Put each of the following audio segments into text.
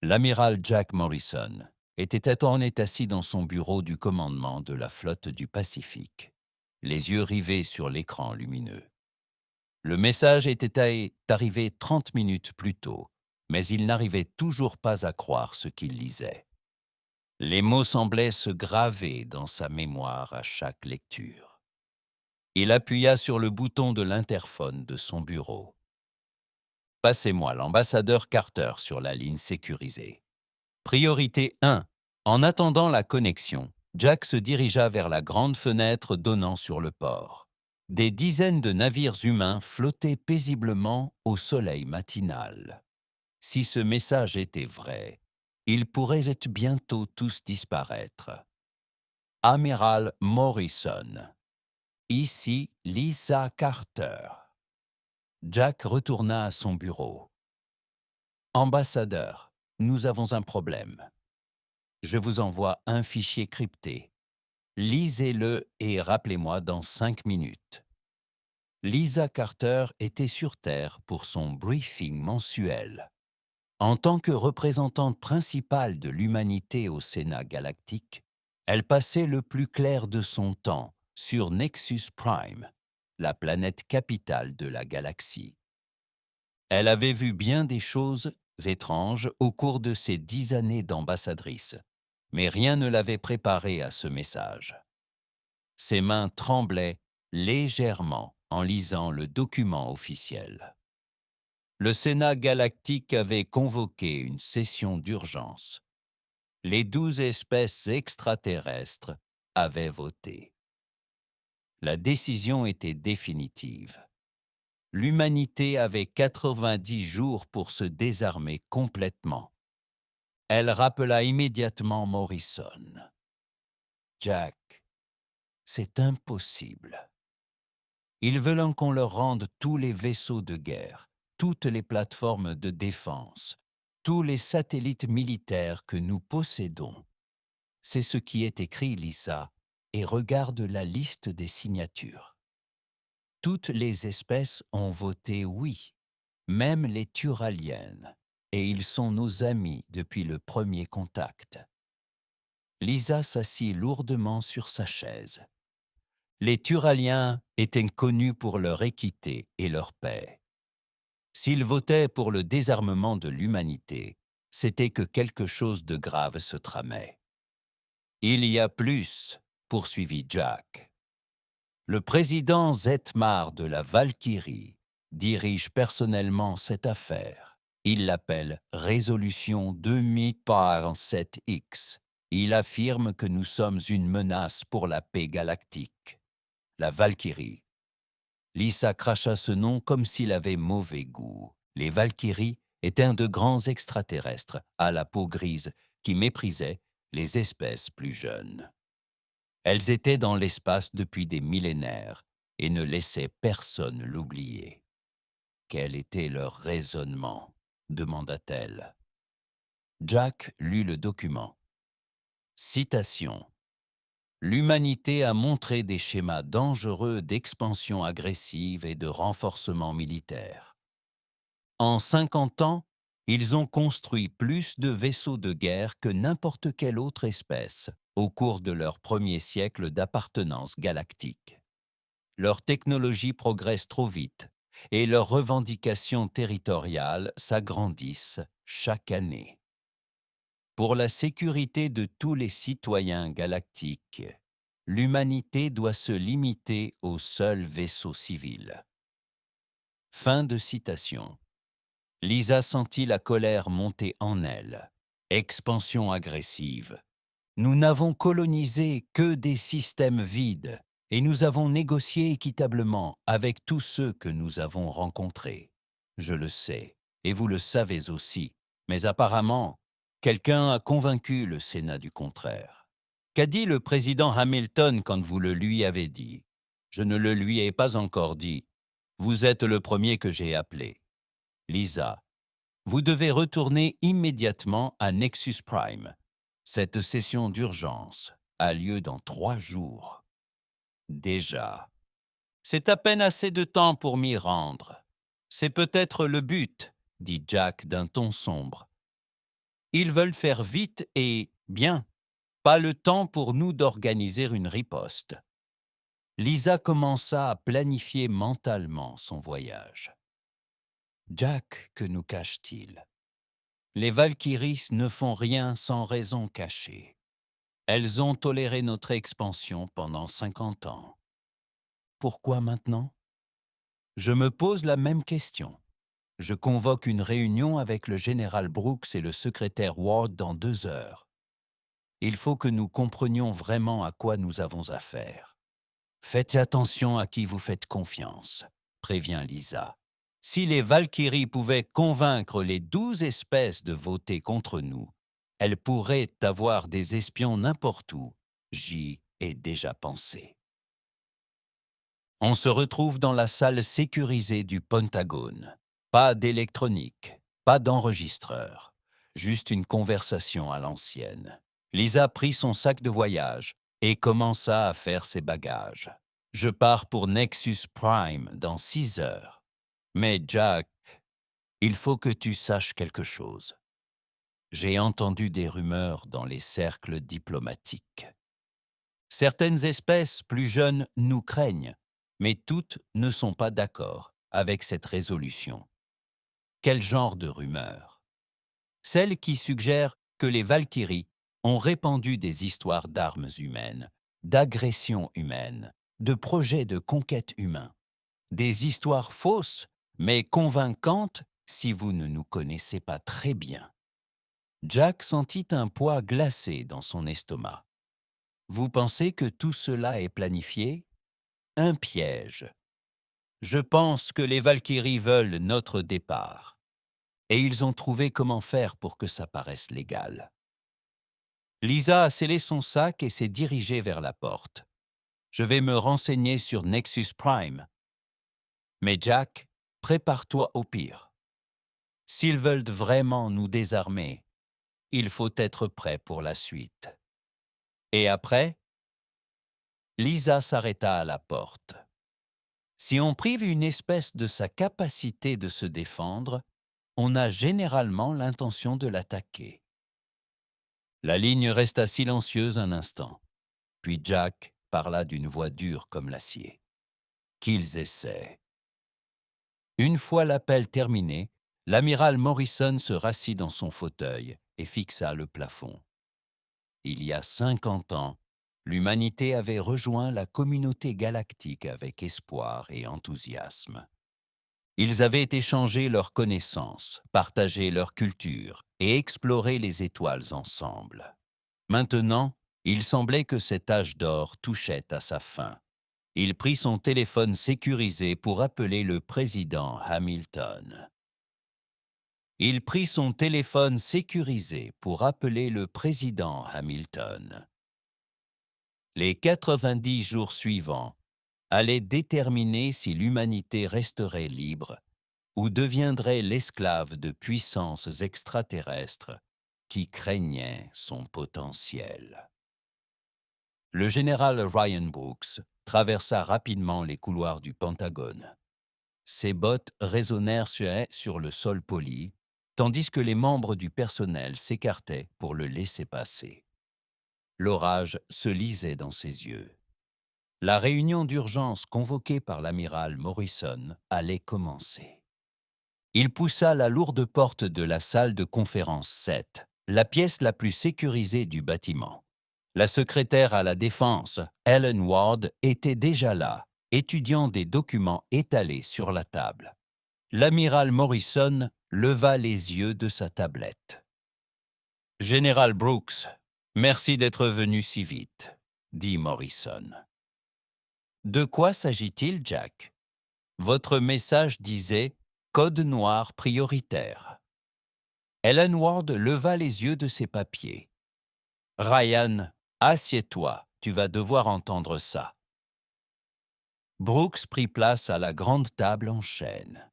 L'amiral Jack Morrison était assis dans son bureau du commandement de la flotte du Pacifique, les yeux rivés sur l'écran lumineux. Le message était arrivé 30 minutes plus tôt, mais il n'arrivait toujours pas à croire ce qu'il lisait. Les mots semblaient se graver dans sa mémoire à chaque lecture. Il appuya sur le bouton de l'interphone de son bureau. « Passez-moi l'ambassadeur Carter sur la ligne sécurisée. » Priorité 1. En attendant la connexion, Jack se dirigea vers la grande fenêtre donnant sur le port. Des dizaines de navires humains flottaient paisiblement au soleil matinal. Si ce message était vrai, ils pourraient bientôt tous disparaître. Amiral Morrison. Ici Lisa Carter. Jack retourna à son bureau. Ambassadeur, nous avons un problème. Je vous envoie un fichier crypté. Lisez-le et rappelez-moi dans 5 minutes. Lisa Carter était sur Terre pour son briefing mensuel. En tant que représentante principale de l'humanité au Sénat galactique, elle passait le plus clair de son temps sur Nexus Prime, la planète capitale de la galaxie. Elle avait vu bien des choses étranges au cours de ses 10 années d'ambassadrice, mais rien ne l'avait préparée à ce message. Ses mains tremblaient légèrement en lisant le document officiel. Le Sénat galactique avait convoqué une session d'urgence. Les 12 espèces extraterrestres avaient voté. La décision était définitive. L'humanité avait 90 jours pour se désarmer complètement. Elle rappela immédiatement Morrison. « Jack, c'est impossible. Ils veulent qu'on leur rende tous les vaisseaux de guerre, toutes les plateformes de défense, tous les satellites militaires que nous possédons. C'est ce qui est écrit, Lisa, et regarde la liste des signatures. Toutes les espèces ont voté oui, même les Turaliennes, et ils sont nos amis depuis le premier contact. » Lisa s'assit lourdement sur sa chaise. Les Turaliens étaient connus pour leur équité et leur paix. S'ils votaient pour le désarmement de l'humanité, c'était que quelque chose de grave se tramait. « Il y a plus, » poursuivit Jack. Le président Zetmar de la Valkyrie dirige personnellement cette affaire. Il l'appelle Résolution 2047X. Il affirme que nous sommes une menace pour la paix galactique. La Valkyrie. Lisa cracha ce nom comme s'il avait mauvais goût. Les Valkyries étaient de grands extraterrestres à la peau grise qui méprisaient les espèces plus jeunes. Elles étaient dans l'espace depuis des millénaires et ne laissaient personne l'oublier. Quel était leur raisonnement ? Demanda-t-elle. Jack lut le document. Citation. L'humanité a montré des schémas dangereux d'expansion agressive et de renforcement militaire. En 50 ans, ils ont construit plus de vaisseaux de guerre que n'importe quelle autre espèce au cours de leur premier siècle d'appartenance galactique. Leur technologie progresse trop vite et leurs revendications territoriales s'agrandissent chaque année. Pour la sécurité de tous les citoyens galactiques, l'humanité doit se limiter aux seuls vaisseaux civils. Fin de citation. Lisa sentit la colère monter en elle. Expansion agressive. Nous n'avons colonisé que des systèmes vides et nous avons négocié équitablement avec tous ceux que nous avons rencontrés. Je le sais, et vous le savez aussi, mais apparemment, quelqu'un a convaincu le Sénat du contraire. Qu'a dit le président Hamilton quand vous le lui avez dit? Je ne le lui ai pas encore dit. Vous êtes le premier que j'ai appelé. Lisa, vous devez retourner immédiatement à Nexus Prime. Cette session d'urgence a lieu dans 3 jours. Déjà. C'est à peine assez de temps pour m'y rendre. C'est peut-être le but, dit Jack d'un ton sombre. Ils veulent faire vite et bien. Pas le temps pour nous d'organiser une riposte. Lisa commença à planifier mentalement son voyage. Jack, que nous cache-t-il? Les Valkyries ne font rien sans raison cachée. Elles ont toléré notre expansion pendant 50 ans. Pourquoi maintenant? Je me pose la même question. Je convoque une réunion avec le général Brooks et le secrétaire Ward dans 2 heures. Il faut que nous comprenions vraiment à quoi nous avons affaire. Faites attention à qui vous faites confiance, prévient Lisa. Si les Valkyries pouvaient convaincre les 12 espèces de voter contre nous, elles pourraient avoir des espions n'importe où. J'y ai déjà pensé. On se retrouve dans la salle sécurisée du Pentagone. Pas d'électronique, pas d'enregistreur, juste une conversation à l'ancienne. Lisa prit son sac de voyage et commença à faire ses bagages. Je pars pour Nexus Prime dans 6 heures. Mais Jack, il faut que tu saches quelque chose. J'ai entendu des rumeurs dans les cercles diplomatiques. Certaines espèces plus jeunes nous craignent, mais toutes ne sont pas d'accord avec cette résolution. Quel genre de rumeurs? Celles qui suggèrent que les Valkyries ont répandu des histoires d'armes humaines, d'agressions humaines, de projets de conquête humains. Des histoires fausses, mais convaincantes si vous ne nous connaissez pas très bien. Jack sentit un poids glacé dans son estomac. Vous pensez que tout cela est planifié? Un piège. Je pense que les Valkyries veulent notre départ. Et ils ont trouvé comment faire pour que ça paraisse légal. Lisa a scellé son sac et s'est dirigée vers la porte. Je vais me renseigner sur Nexus Prime. Mais Jack, prépare-toi au pire. S'ils veulent vraiment nous désarmer, il faut être prêt pour la suite. Et après, Lisa s'arrêta à la porte. Si on prive une espèce de sa capacité de se défendre, on a généralement l'intention de l'attaquer. La ligne resta silencieuse un instant, puis Jack parla d'une voix dure comme l'acier. Qu'ils essaient. Une fois l'appel terminé, l'amiral Morrison se rassit dans son fauteuil et fixa le plafond. Il y a 50 ans, l'humanité avait rejoint la communauté galactique avec espoir et enthousiasme. Ils avaient échangé leurs connaissances, partagé leur culture et exploré les étoiles ensemble. Maintenant, il semblait que cet âge d'or touchait à sa fin. Il prit son téléphone sécurisé pour appeler le président Hamilton. Il prit son téléphone sécurisé pour appeler le président Hamilton. Les 90 jours suivants allaient déterminer si l'humanité resterait libre ou deviendrait l'esclave de puissances extraterrestres qui craignaient son potentiel. Le général Ryan Brooks traversa rapidement les couloirs du Pentagone. Ses bottes résonnèrent sur le sol poli, tandis que les membres du personnel s'écartaient pour le laisser passer. L'orage se lisait dans ses yeux. La réunion d'urgence convoquée par l'amiral Morrison allait commencer. Il poussa la lourde porte de la salle de conférence 7, la pièce la plus sécurisée du bâtiment. La secrétaire à la Défense, Ellen Ward, était déjà là, étudiant des documents étalés sur la table. L'amiral Morrison leva les yeux de sa tablette. « Général Brooks, merci d'être venu si vite, » dit Morrison. « De quoi s'agit-il, Jack? Votre message disait « Code noir prioritaire ». Ellen Ward leva les yeux de ses papiers. « Ryan, assieds-toi, tu vas devoir entendre ça. » Brooks prit place à la grande table en chêne.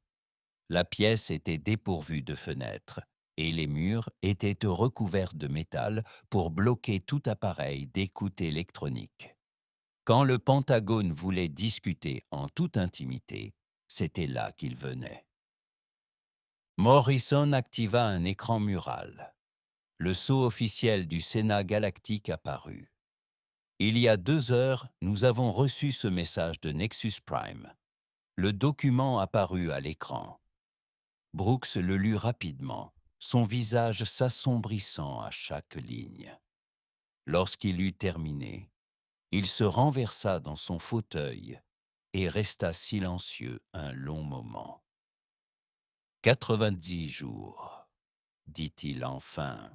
La pièce était dépourvue de fenêtres et les murs étaient recouverts de métal pour bloquer tout appareil d'écoute électronique. Quand le Pentagone voulait discuter en toute intimité, c'était là qu'il venait. Morrison activa un écran mural. Le sceau officiel du Sénat galactique apparut. Il y a 2 heures, nous avons reçu ce message de Nexus Prime. Le document apparut à l'écran. Brooks le lut rapidement, son visage s'assombrissant à chaque ligne. Lorsqu'il eut terminé, il se renversa dans son fauteuil et resta silencieux un long moment. 90 jours, dit-il enfin.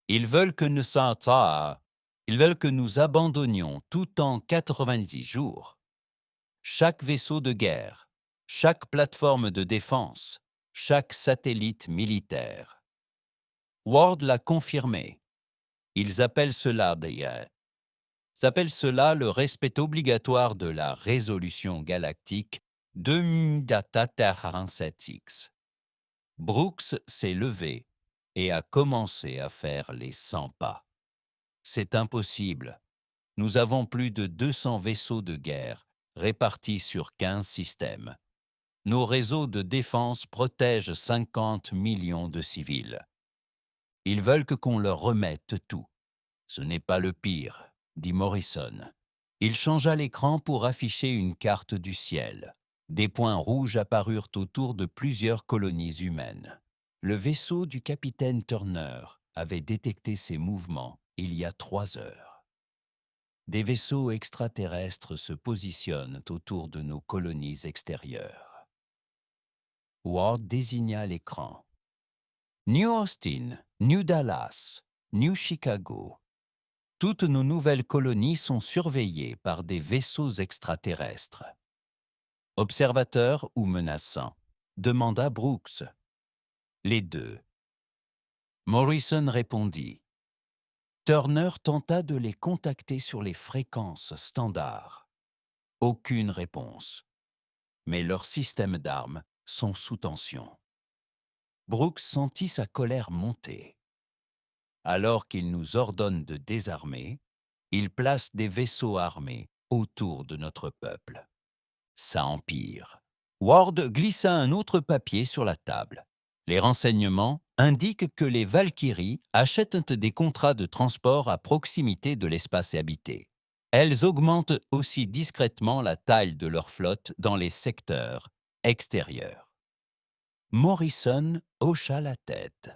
Ils veulent que nous Ils veulent que nous abandonnions tout en 90 jours. Chaque vaisseau de guerre, chaque plateforme de défense, chaque satellite militaire. Ward l'a confirmé. Ils appellent cela le respect obligatoire de la résolution galactique 2047X. Brooks s'est levé et a commencé à faire les 100 pas. C'est impossible. Nous avons plus de 200 vaisseaux de guerre répartis sur 15 systèmes. Nos réseaux de défense protègent 50 millions de civils. Ils veulent qu'on leur remette tout. Ce n'est pas le pire, dit Morrison. Il changea l'écran pour afficher une carte du ciel. Des points rouges apparurent autour de plusieurs colonies humaines. Le vaisseau du capitaine Turner avait détecté ces mouvements il y a 3 heures. Des vaisseaux extraterrestres se positionnent autour de nos colonies extérieures. Ward désigna l'écran. New Austin, New Dallas, New Chicago. Toutes nos nouvelles colonies sont surveillées par des vaisseaux extraterrestres. Observateurs ou menaçants, demanda Brooks. Les deux. Morrison répondit. Turner tenta de les contacter sur les fréquences standards. Aucune réponse. Mais leurs systèmes d'armes sont sous tension. Brooks sentit sa colère monter. Alors qu'il nous ordonne de désarmer, il place des vaisseaux armés autour de notre peuple. Ça empire. Ward glissa un autre papier sur la table. Les renseignements indiquent que les Valkyries achètent des contrats de transport à proximité de l'espace habité. Elles augmentent aussi discrètement la taille de leur flotte dans les secteurs extérieurs. Morrison hocha la tête.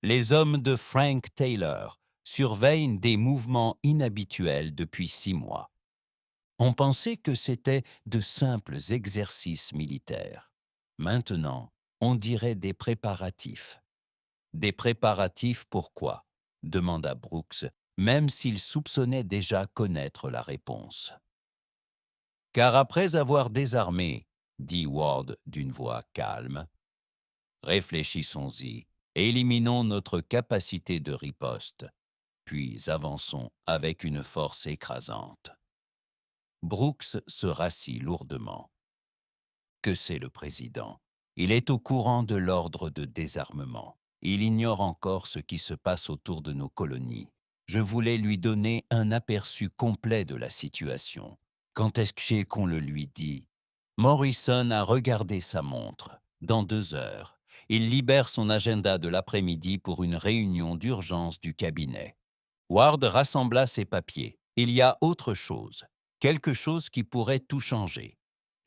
Les hommes de Frank Taylor surveillent des mouvements inhabituels depuis 6 mois. On pensait que c'était de simples exercices militaires. Maintenant, on dirait des préparatifs. Des préparatifs pourquoi ? Demanda Brooks, même s'il soupçonnait déjà connaître la réponse. Car après avoir désarmé, dit Ward d'une voix calme, réfléchissons-y, éliminons notre capacité de riposte, puis avançons avec une force écrasante. Brooks se rassit lourdement. Que sait le président? Il est au courant de l'ordre de désarmement. Il ignore encore ce qui se passe autour de nos colonies. Je voulais lui donner un aperçu complet de la situation. Quand est-ce qu'on le lui dit? Morrison a regardé sa montre. Dans 2 heures, il libère son agenda de l'après-midi pour une réunion d'urgence du cabinet. Ward rassembla ses papiers. Il y a autre chose. Quelque chose qui pourrait tout changer.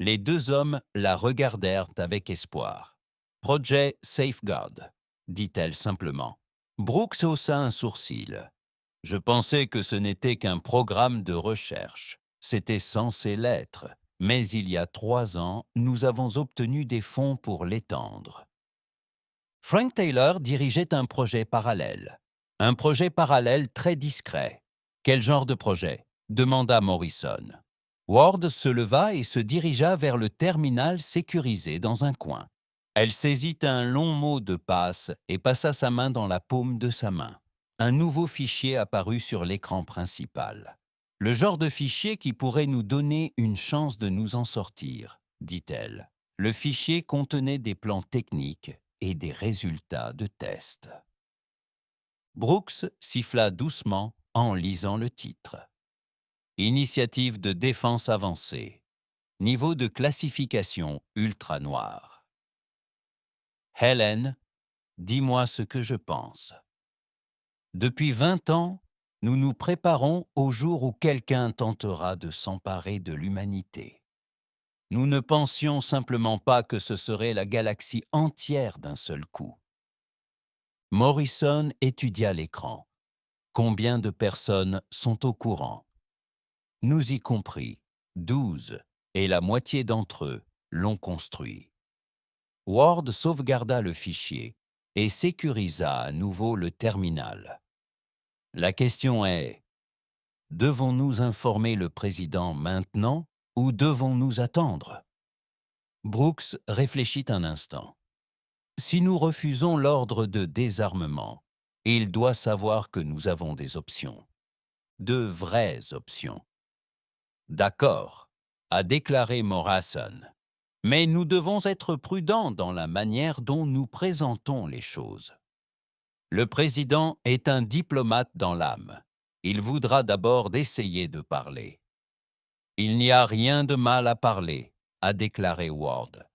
Les 2 hommes la regardèrent avec espoir. « Projet Safeguard », dit-elle simplement. Brooks haussa un sourcil. « Je pensais que ce n'était qu'un programme de recherche. C'était censé l'être. Mais il y a 3 ans, nous avons obtenu des fonds pour l'étendre. » Frank Taylor dirigeait un projet parallèle. Un projet parallèle très discret. « Quel genre de projet ?» demanda Morrison. Ward se leva et se dirigea vers le terminal sécurisé dans un coin. Elle saisit un long mot de passe et passa sa main dans la paume de sa main. Un nouveau fichier apparut sur l'écran principal. « Le genre de fichier qui pourrait nous donner une chance de nous en sortir, » dit-elle. Le fichier contenait des plans techniques et des résultats de tests. Brooks siffla doucement en lisant le titre. Initiative de défense avancée. Niveau de classification ultra noir. Helen, dis-moi ce que je pense. Depuis 20 ans, nous nous préparons au jour où quelqu'un tentera de s'emparer de l'humanité. Nous ne pensions simplement pas que ce serait la galaxie entière d'un seul coup. Morrison étudia l'écran. Combien de personnes sont au courant? Nous y compris, 12, et la moitié d'entre eux l'ont construit. Ward sauvegarda le fichier et sécurisa à nouveau le terminal. La question est, devons-nous informer le président maintenant ou devons-nous attendre? Brooks réfléchit un instant. Si nous refusons l'ordre de désarmement, il doit savoir que nous avons des options. De vraies options. D'accord, a déclaré Morrison. Mais nous devons être prudents dans la manière dont nous présentons les choses. Le président est un diplomate dans l'âme. Il voudra d'abord d'essayer de parler. Il n'y a rien de mal à parler, a déclaré Ward.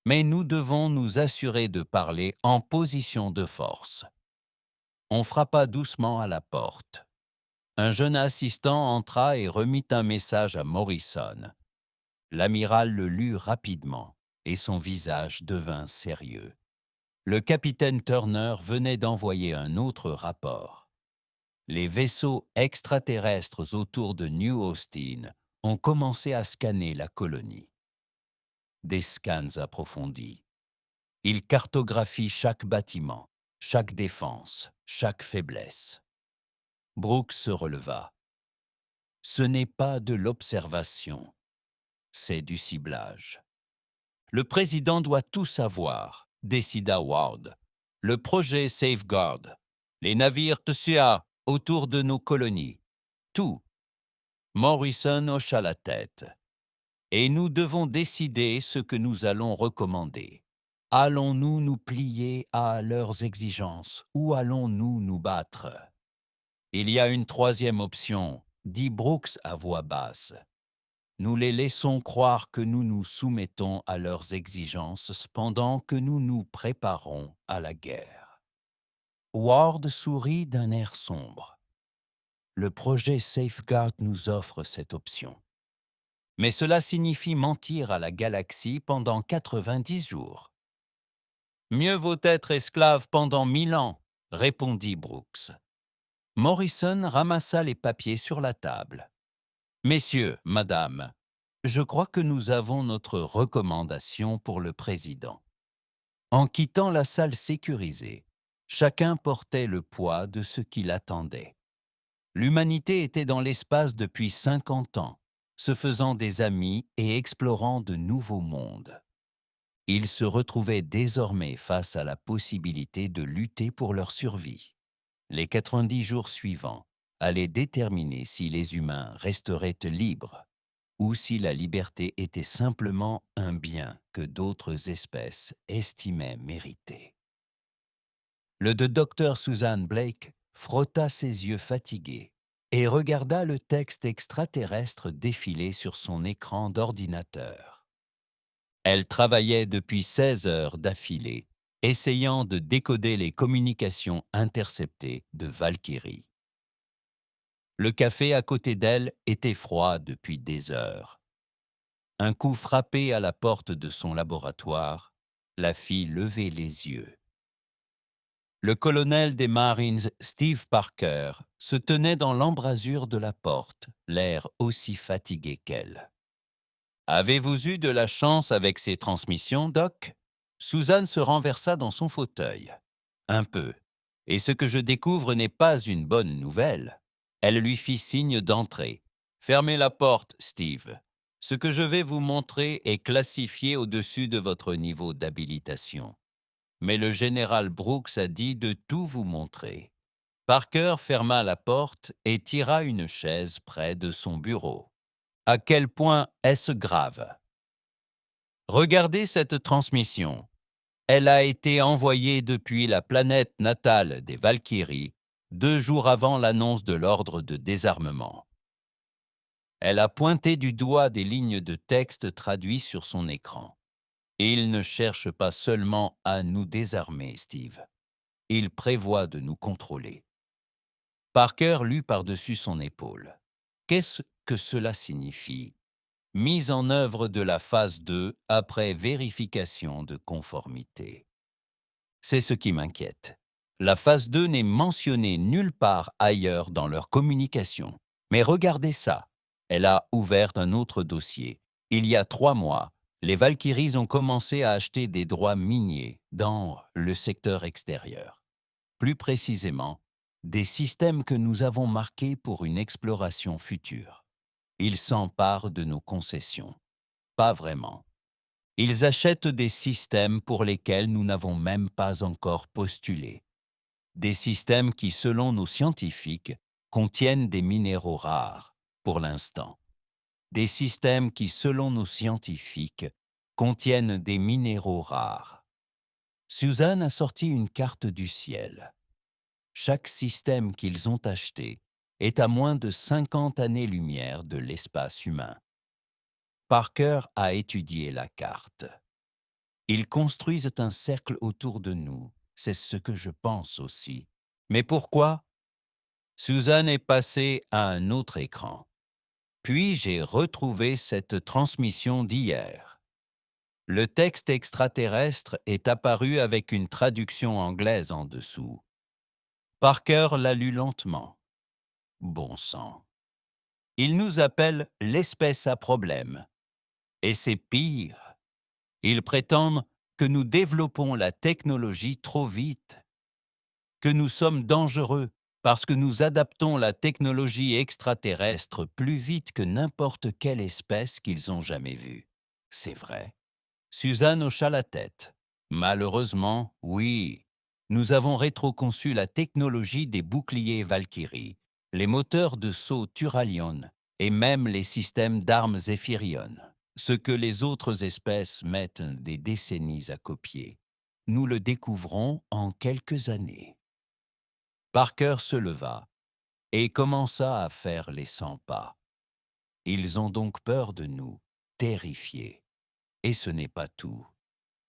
Mais nous devons nous assurer de parler en position de force. On frappa doucement à la porte. Un jeune assistant entra et remit un message à Morrison. L'amiral le lut rapidement et son visage devint sérieux. Le capitaine Turner venait d'envoyer un autre rapport. Les vaisseaux extraterrestres autour de New Austin ont commencé à scanner la colonie. Des scans approfondis. Ils cartographient chaque bâtiment, chaque défense, chaque faiblesse. Brooks se releva. Ce n'est pas de l'observation, c'est du ciblage. Le président doit tout savoir, décida Ward. Le projet Safeguard, les navires TSUA autour de nos colonies, tout. Morrison hocha la tête. Et nous devons décider ce que nous allons recommander. Allons-nous nous plier à leurs exigences ou allons-nous nous battre? Il y a une troisième option, dit Brooks à voix basse. Nous les laissons croire que nous nous soumettons à leurs exigences pendant que nous nous préparons à la guerre. Ward sourit d'un air sombre. Le projet Safeguard nous offre cette option. Mais cela signifie mentir à la galaxie pendant 90 jours. Mieux vaut être esclave pendant 1000 ans, répondit Brooks. Morrison ramassa les papiers sur la table. Messieurs, madame, je crois que nous avons notre recommandation pour le président. En quittant la salle sécurisée, chacun portait le poids de ce qu'il attendait. L'humanité était dans l'espace depuis 50 ans, se faisant des amis et explorant de nouveaux mondes. Ils se retrouvaient désormais face à la possibilité de lutter pour leur survie. Les 90 jours suivants allaient déterminer si les humains resteraient libres ou si la liberté était simplement un bien que d'autres espèces estimaient mériter. Le docteur Susan Blake frotta ses yeux fatigués et regarda le texte extraterrestre défiler sur son écran d'ordinateur. Elle travaillait depuis 16 heures d'affilée, essayant de décoder les communications interceptées de Valkyrie. Le café à côté d'elle était froid depuis des heures. Un coup frappé à la porte de son laboratoire la fit lever les yeux. Le colonel des Marines, Steve Parker, se tenait dans l'embrasure de la porte, l'air aussi fatigué qu'elle. « Avez-vous eu de la chance avec ces transmissions, Doc ?» Susan se renversa dans son fauteuil. « Un peu. Et ce que je découvre n'est pas une bonne nouvelle. » Elle lui fit signe d'entrer. « Fermez la porte, Steve. Ce que je vais vous montrer est classifié au-dessus de votre niveau d'habilitation. Mais le général Brooks a dit de tout vous montrer. » Parker ferma la porte et tira une chaise près de son bureau. « À quel point est-ce grave? Regardez cette transmission. Elle a été envoyée depuis la planète natale des Valkyries 2 jours avant l'annonce de l'ordre de désarmement. » Elle a pointé du doigt des lignes de texte traduites sur son écran. Ils ne cherchent pas seulement à nous désarmer, Steve. Ils prévoient de nous contrôler. Parker lut par-dessus son épaule. Qu'est-ce que cela signifie? Mise en œuvre de la phase 2 après vérification de conformité. C'est ce qui m'inquiète. La phase 2 n'est mentionnée nulle part ailleurs dans leur communication. Mais regardez ça. Elle a ouvert un autre dossier. Il y a 3 mois, les Valkyries ont commencé à acheter des droits miniers dans le secteur extérieur. Plus précisément, des systèmes que nous avons marqués pour une exploration future. Ils s'emparent de nos concessions. Pas vraiment. Ils achètent des systèmes pour lesquels nous n'avons même pas encore postulé. Des systèmes qui, selon nos scientifiques, contiennent des minéraux rares, pour l'instant. Des systèmes qui, selon nos scientifiques, contiennent des minéraux rares. Suzanne a sorti une carte du ciel. Chaque système qu'ils ont acheté est à moins de 50 années-lumière de l'espace humain. Parker a étudié la carte. Ils construisent un cercle autour de nous, c'est ce que je pense aussi. Mais pourquoi? Suzanne est passée à un autre écran. Puis j'ai retrouvé cette transmission d'hier. Le texte extraterrestre est apparu avec une traduction anglaise en dessous. Parker l'a lu lentement. Bon sang. Il nous appelle l'espèce à problème. Et c'est pire. Ils prétendent que nous développons la technologie trop vite, que nous sommes dangereux parce que nous adaptons la technologie extraterrestre plus vite que n'importe quelle espèce qu'ils ont jamais vue. C'est vrai. Suzanne hocha la tête. Malheureusement, oui. Nous avons rétroconçu la technologie des boucliers Valkyrie, les moteurs de saut Turalion et même les systèmes d'armes Zephyrion. Ce que les autres espèces mettent des décennies à copier. Nous le découvrons en quelques années. Parker se leva et commença à faire les 100 pas. Ils ont donc peur de nous, terrifiés. Et ce n'est pas tout.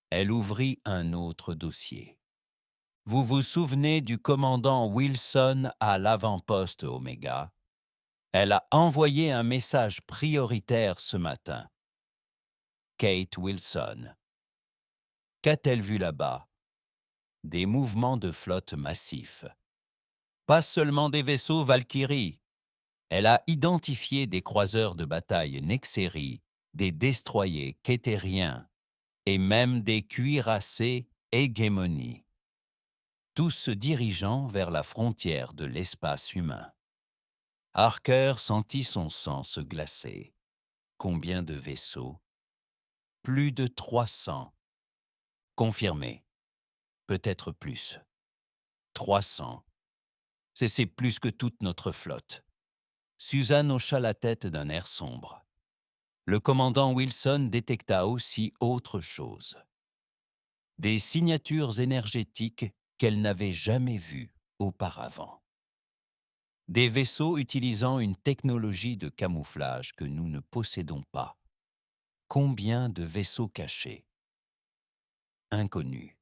Elle ouvrit un autre dossier. Vous vous souvenez du commandant Wilson à l'avant-poste Oméga? Elle a envoyé un message prioritaire ce matin. Kate Wilson. Qu'a-t-elle vu là-bas? Des mouvements de flotte massifs. Pas seulement des vaisseaux Valkyrie. Elle a identifié des croiseurs de bataille Nexeri, des destroyers Kétériens et même des cuirassés Hégémonie, tous se dirigeant vers la frontière de l'espace humain. Harker sentit son sang se glacer. Combien de vaisseaux? Plus de 300. Confirmé. Peut-être plus. 300. C'est plus que toute notre flotte. Suzanne hocha la tête d'un air sombre. Le commandant Wilson détecta aussi autre chose. Des signatures énergétiques qu'elle n'avait jamais vues auparavant. Des vaisseaux utilisant une technologie de camouflage que nous ne possédons pas. Combien de vaisseaux cachés? Inconnus.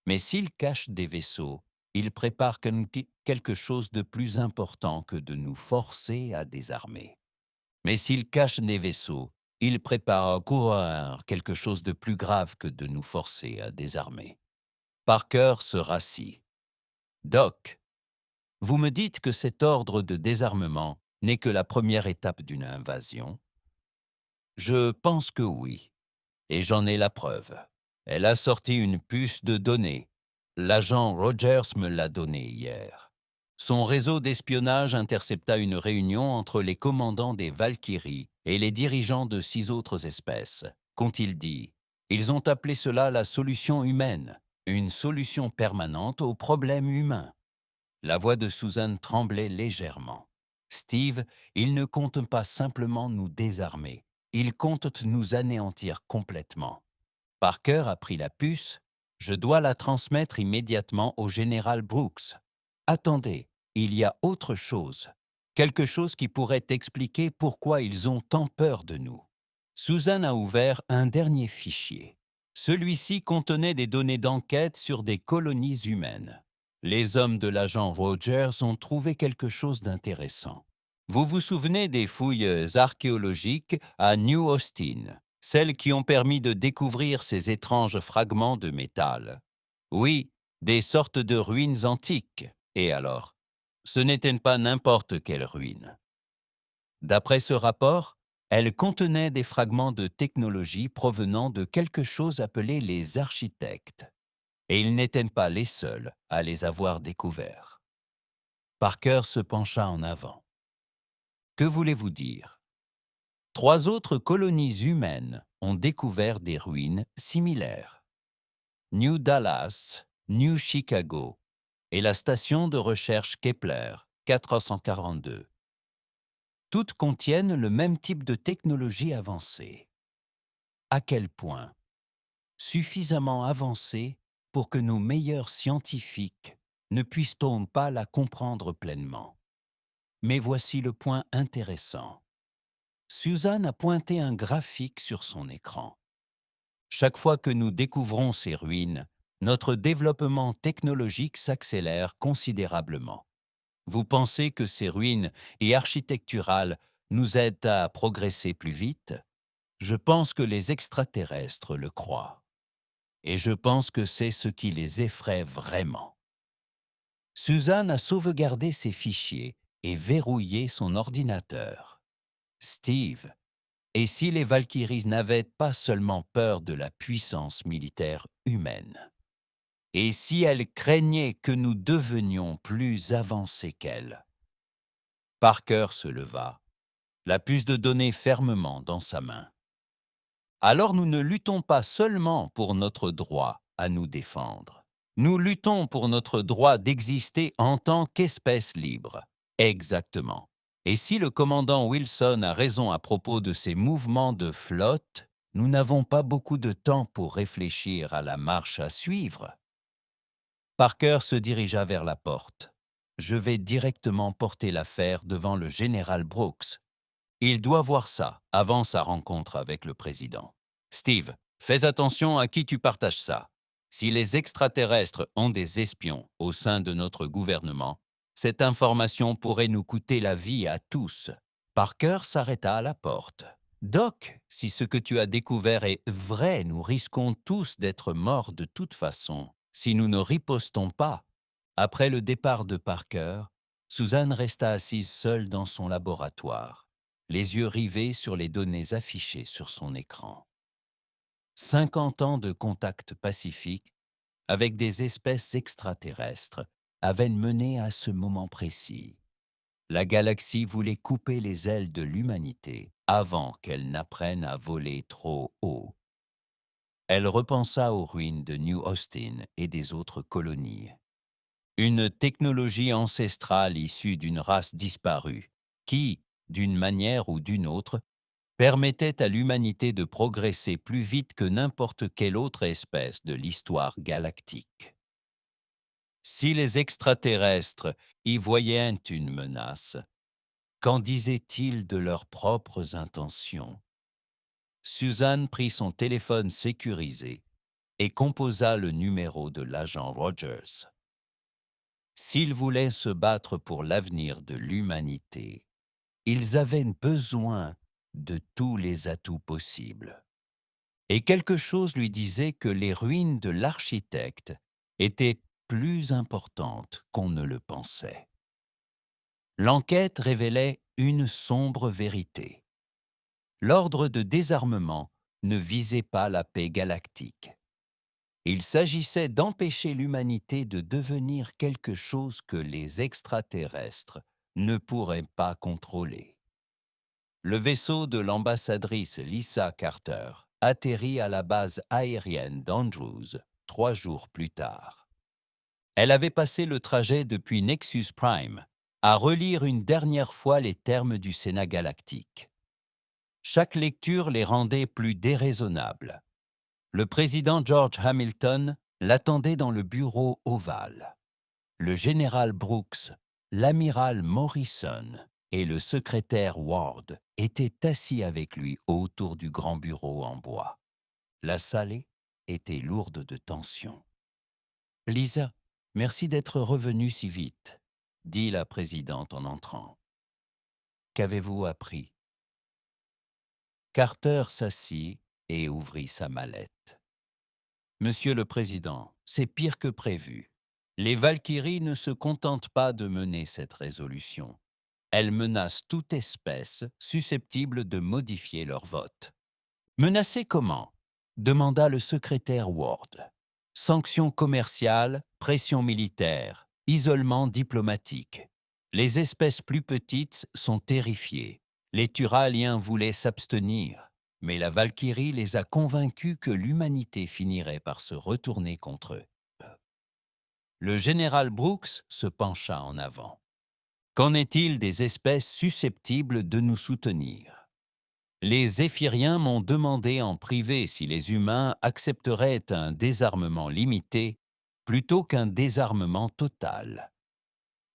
Mais s'ils cachent des vaisseaux, ils préparent quelque chose de plus important que de nous forcer à désarmer. Mais s'ils cachent des vaisseaux, ils préparent quelque chose de plus grave que de nous forcer à désarmer. Parker se rassit. Doc, vous me dites que cet ordre de désarmement n'est que la première étape d'une invasion? Je pense que oui, et j'en ai la preuve. Elle a sorti une puce de données. L'agent Rogers me l'a donnée hier. Son réseau d'espionnage intercepta une réunion entre les commandants des Valkyries et les dirigeants de 6 autres espèces. Qu'ont-ils dit? Ils ont appelé cela la solution humaine, une solution permanente aux problèmes humains. La voix de Suzanne tremblait légèrement. Steve, ils ne comptent pas simplement nous désarmer, ils comptent nous anéantir complètement. Parker a pris la puce. Je dois la transmettre immédiatement au général Brooks. Attendez, il y a autre chose. Quelque chose qui pourrait expliquer pourquoi ils ont tant peur de nous. Susan a ouvert un dernier fichier. Celui-ci contenait des données d'enquête sur des colonies humaines. Les hommes de l'agent Rogers ont trouvé quelque chose d'intéressant. Vous vous souvenez des fouilles archéologiques à New Austin, celles qui ont permis de découvrir ces étranges fragments de métal? Oui, des sortes de ruines antiques. Et alors? Ce n'étaient pas n'importe quelles ruines. D'après ce rapport, elles contenaient des fragments de technologie provenant de quelque chose appelé les architectes. Et ils n'étaient pas les seuls à les avoir découverts. Parker se pencha en avant. Que voulez-vous dire? 3 autres colonies humaines ont découvert des ruines similaires. New Dallas, New Chicago et la station de recherche Kepler 442. Toutes contiennent le même type de technologie avancée. À quel point? Suffisamment avancée pour que nos meilleurs scientifiques ne puissent-on pas la comprendre pleinement. Mais voici le point intéressant. Susan a pointé un graphique sur son écran. Chaque fois que nous découvrons ces ruines, notre développement technologique s'accélère considérablement. Vous pensez que ces ruines et architecturales nous aident à progresser plus vite? Je pense que les extraterrestres le croient. Et je pense que c'est ce qui les effraie vraiment. Susan a sauvegardé ses fichiers et verrouillé son ordinateur. Steve, et si les Valkyries n'avaient pas seulement peur de la puissance militaire humaine? Et si elles craignaient que nous devenions plus avancés qu'elles? Parker se leva, la puce de données fermement dans sa main. Alors nous ne luttons pas seulement pour notre droit à nous défendre. Nous luttons pour notre droit d'exister en tant qu'espèce libre. Exactement. Et si le commandant Wilson a raison à propos de ces mouvements de flotte, nous n'avons pas beaucoup de temps pour réfléchir à la marche à suivre. Parker se dirigea vers la porte. Je vais directement porter l'affaire devant le général Brooks. Il doit voir ça avant sa rencontre avec le président. Steve, fais attention à qui tu partages ça. Si les extraterrestres ont des espions au sein de notre gouvernement, cette information pourrait nous coûter la vie à tous. Parker s'arrêta à la porte. Doc, si ce que tu as découvert est vrai, nous risquons tous d'être morts de toute façon, si nous ne ripostons pas. Après le départ de Parker, Susan resta assise seule dans son laboratoire, les yeux rivés sur les données affichées sur son écran. 50 ans de contact pacifique avec des espèces extraterrestres avaient mené à ce moment précis. La galaxie voulait couper les ailes de l'humanité avant qu'elle n'apprenne à voler trop haut. Elle repensa aux ruines de New Austin et des autres colonies. Une technologie ancestrale issue d'une race disparue qui, d'une manière ou d'une autre, permettait à l'humanité de progresser plus vite que n'importe quelle autre espèce de l'histoire galactique. Si les extraterrestres y voyaient une menace, qu'en disaient-ils de leurs propres intentions? Susan prit son téléphone sécurisé et composa le numéro de l'agent Rogers. S'ils voulaient se battre pour l'avenir de l'humanité, ils avaient besoin de tous les atouts possibles. Et quelque chose lui disait que les ruines de l'architecte étaient plus importantes qu'on ne le pensait. L'enquête révélait une sombre vérité. L'ordre de désarmement ne visait pas la paix galactique. Il s'agissait d'empêcher l'humanité de devenir quelque chose que les extraterrestres ne pourraient pas contrôler. Le vaisseau de l'ambassadrice Lisa Carter atterrit à la base aérienne d'Andrews 3 jours plus tard. Elle avait passé le trajet depuis Nexus Prime à relire une dernière fois les termes du Sénat galactique. Chaque lecture les rendait plus déraisonnables. Le président George Hamilton l'attendait dans le bureau ovale. Le général Brooks, l'amiral Morrison et le secrétaire Ward était assis avec lui autour du grand bureau en bois. La salle était lourde de tension. « Lisa, merci d'être revenue si vite, » dit la présidente en entrant. « Qu'avez-vous appris ?» Carter s'assit et ouvrit sa mallette. « Monsieur le Président, c'est pire que prévu. Les Valkyries ne se contentent pas de mener cette résolution. Elles menacent toute espèce susceptible de modifier leur vote. »« Menacer comment ?» demanda le secrétaire Ward. « Sanctions commerciales, pression militaire, isolement diplomatique. Les espèces plus petites sont terrifiées. Les Turaliens voulaient s'abstenir, mais la Valkyrie les a convaincus que l'humanité finirait par se retourner contre eux. » Le général Brooks se pencha en avant. « Qu'en est-il des espèces susceptibles de nous soutenir ? Les Zéphiriens m'ont demandé en privé si les humains accepteraient un désarmement limité plutôt qu'un désarmement total.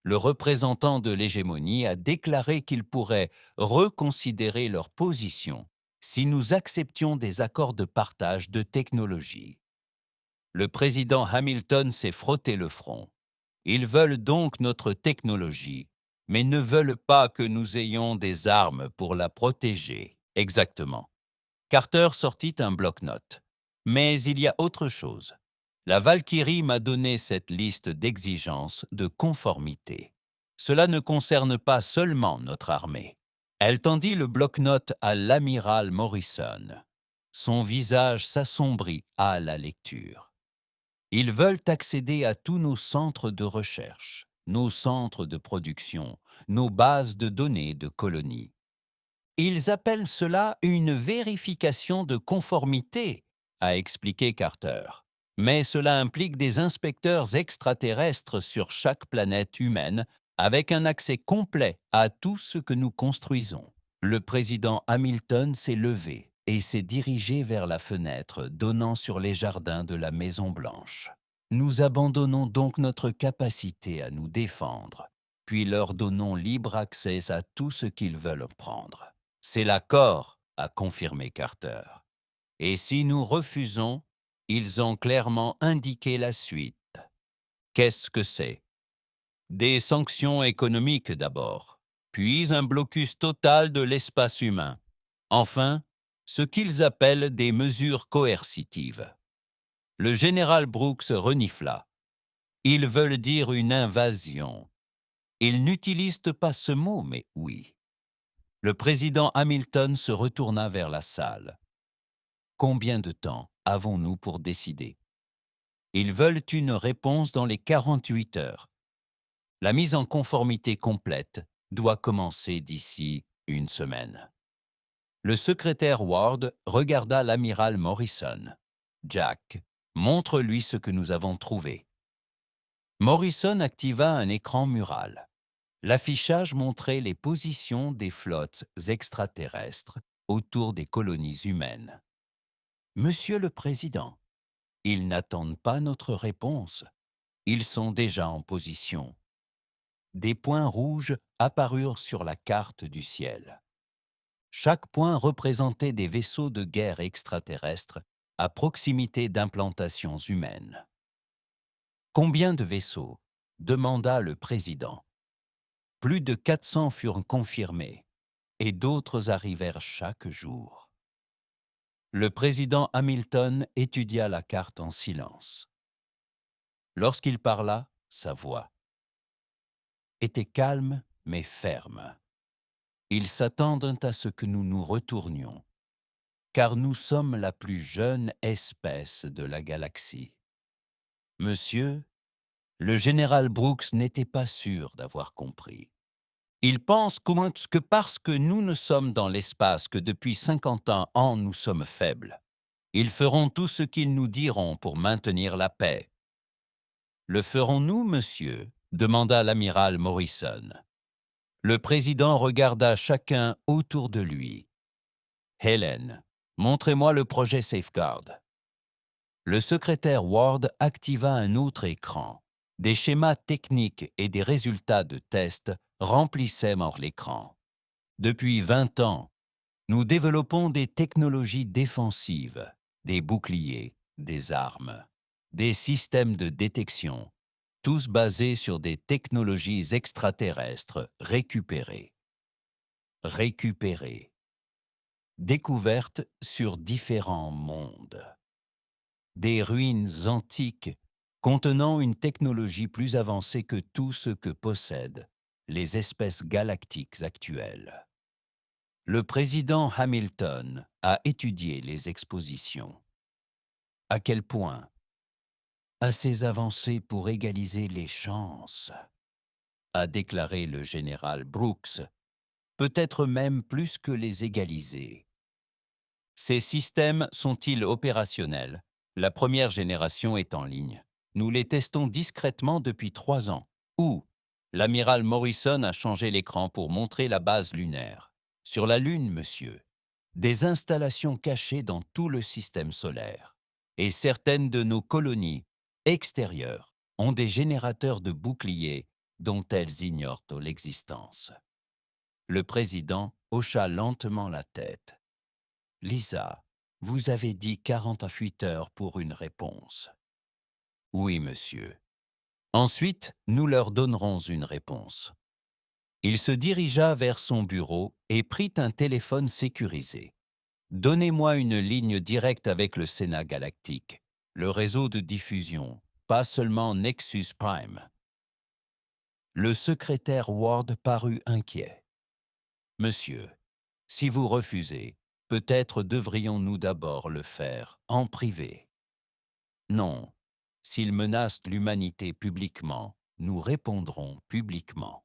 Le représentant de l'hégémonie a déclaré qu'il pourrait reconsidérer leur position si nous acceptions des accords de partage de technologie. » Le président Hamilton s'est frotté le front. « Ils veulent donc notre technologie, mais ne veulent pas que nous ayons des armes pour la protéger. » Exactement. Carter sortit un bloc-notes. « Mais il y a autre chose. La Valkyrie m'a donné cette liste d'exigences de conformité. Cela ne concerne pas seulement notre armée. » Elle tendit le bloc-notes à l'amiral Morrison. Son visage s'assombrit à la lecture. « Ils veulent accéder à tous nos centres de recherche, nos centres de production, nos bases de données de colonies. Ils appellent cela une vérification de conformité, » a expliqué Carter. « Mais cela implique des inspecteurs extraterrestres sur chaque planète humaine avec un accès complet à tout ce que nous construisons. » Le président Hamilton s'est levé et s'est dirigé vers la fenêtre donnant sur les jardins de la Maison-Blanche. « Nous abandonnons donc notre capacité à nous défendre, puis leur donnons libre accès à tout ce qu'ils veulent prendre. » « C'est l'accord, » a confirmé Carter. « Et si nous refusons, ils ont clairement indiqué la suite. » « Qu'est-ce que c'est ? » « Des sanctions économiques d'abord, puis un blocus total de l'espace humain. Enfin, ce qu'ils appellent des mesures coercitives. » Le général Brooks renifla. « Ils veulent dire une invasion. Ils n'utilisent pas ce mot, mais oui. » Le président Hamilton se retourna vers la salle. « Combien de temps avons-nous pour décider ? » « Ils veulent une réponse dans les 48 heures. La mise en conformité complète doit commencer d'ici une semaine. » Le secrétaire Ward regarda l'amiral Morrison. « Jack, montre-lui ce que nous avons trouvé. » Morrison activa un écran mural. L'affichage montrait les positions des flottes extraterrestres autour des colonies humaines. « Monsieur le Président, ils n'attendent pas notre réponse. Ils sont déjà en position. » Des points rouges apparurent sur la carte du ciel. Chaque point représentait des vaisseaux de guerre extraterrestres à proximité d'implantations humaines. « Combien de vaisseaux ?» demanda le président. Plus de 400 furent confirmés, et d'autres arrivèrent chaque jour. Le président Hamilton étudia la carte en silence. Lorsqu'il parla, sa voix était calme mais ferme. « Ils s'attendent à ce que nous nous retournions, car nous sommes la plus jeune espèce de la galaxie. » Monsieur, le général Brooks n'était pas sûr d'avoir compris. Ils pensent que parce que nous ne sommes dans l'espace que depuis 50 ans, nous sommes faibles. Ils feront tout ce qu'ils nous diront pour maintenir la paix. « Le ferons-nous, monsieur ?» demanda l'amiral Morrison. Le président regarda chacun autour de lui. « Hélène, montrez-moi le projet Safeguard. » Le secrétaire Ward activa un autre écran. Des schémas techniques et des résultats de tests remplissaient l'écran. Depuis 20 ans, nous développons des technologies défensives, des boucliers, des armes, des systèmes de détection, tous basés sur des technologies extraterrestres récupérées. Récupérées. Découvertes sur différents mondes. Des ruines antiques contenant une technologie plus avancée que tout ce que possèdent les espèces galactiques actuelles. Le président Hamilton a étudié les expositions. À quel point? Assez avancées pour égaliser les chances, a déclaré le général Brooks, peut-être même plus que les égaliser. Ces systèmes sont-ils opérationnels? La première génération est en ligne. Nous les testons discrètement depuis 3 ans. Où? L'amiral Morrison a changé l'écran pour montrer la base lunaire. Sur la Lune, monsieur. Des installations cachées dans tout le système solaire. Et certaines de nos colonies extérieures ont des générateurs de boucliers dont elles ignorent l'existence. Le président hocha lentement la tête. Lisa, vous avez dit 48 heures pour une réponse. Oui, monsieur. Ensuite, nous leur donnerons une réponse. Il se dirigea vers son bureau et prit un téléphone sécurisé. Donnez-moi une ligne directe avec le Sénat galactique, le réseau de diffusion, pas seulement Nexus Prime. Le secrétaire Ward parut inquiet. Monsieur, si vous refusez, peut-être devrions-nous d'abord le faire en privé. Non, s'il menace l'humanité publiquement, nous répondrons publiquement.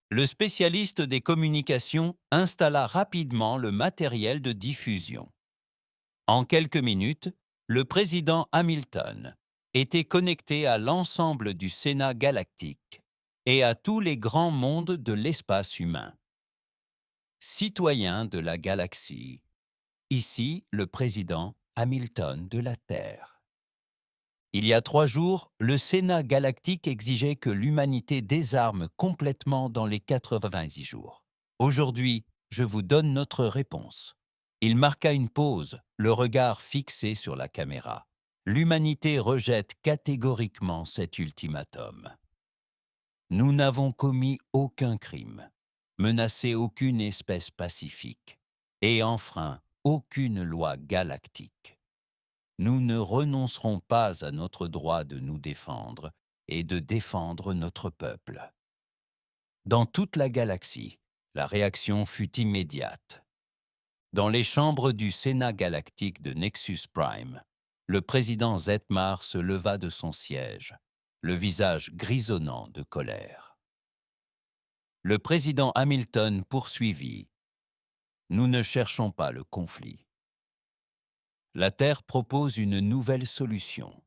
Le spécialiste des communications installa rapidement le matériel de diffusion. En quelques minutes, le président Hamilton était connecté à l'ensemble du Sénat galactique et à tous les grands mondes de l'espace humain. Citoyens de la galaxie, ici le président Hamilton de la Terre. Il y a 3 jours, le Sénat galactique exigeait que l'humanité désarme complètement dans les 90 jours. Aujourd'hui, je vous donne notre réponse. Il marqua une pause, le regard fixé sur la caméra. L'humanité rejette catégoriquement cet ultimatum. Nous n'avons commis aucun crime, menacé aucune espèce pacifique et enfreint aucune loi galactique. Nous ne renoncerons pas à notre droit de nous défendre et de défendre notre peuple. Dans toute la galaxie, la réaction fut immédiate. Dans les chambres du Sénat galactique de Nexus Prime, le président Zetmar se leva de son siège, le visage grisonnant de colère. Le président Hamilton poursuivit. Nous ne cherchons pas le conflit. La Terre propose une nouvelle solution.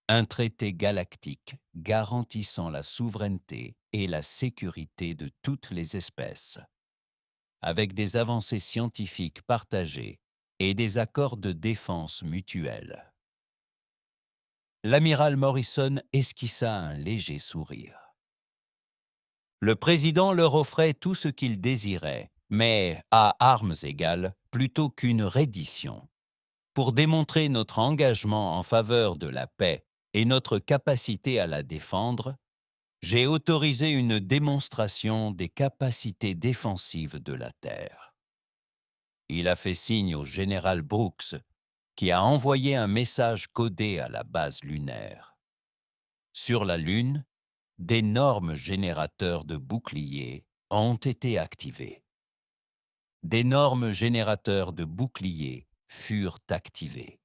Un traité galactique garantissant la souveraineté et la sécurité de toutes les espèces, avec des avancées scientifiques partagées et des accords de défense mutuelle. L'amiral Morrison esquissa un léger sourire. Le président leur offrait tout ce qu'ils désiraient, mais à armes égales plutôt qu'une reddition. Pour démontrer notre engagement en faveur de la paix et notre capacité à la défendre, j'ai autorisé une démonstration des capacités défensives de la Terre. Il a fait signe au général Brooks, qui a envoyé un message codé à la base lunaire. Sur la Lune, d'énormes générateurs de boucliers ont été activés. D'énormes générateurs de boucliers furent activés.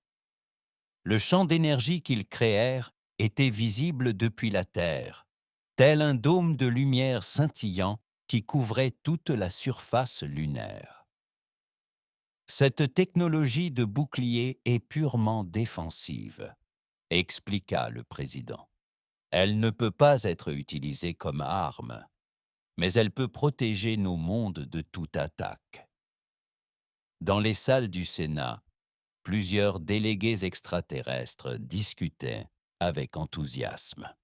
Le champ d'énergie qu'ils créèrent était visible depuis la Terre, tel un dôme de lumière scintillant qui couvrait toute la surface lunaire. Cette technologie de bouclier est purement défensive, expliqua le président. Elle ne peut pas être utilisée comme arme, mais elle peut protéger nos mondes de toute attaque. Dans les salles du Sénat, plusieurs délégués extraterrestres discutaient avec enthousiasme.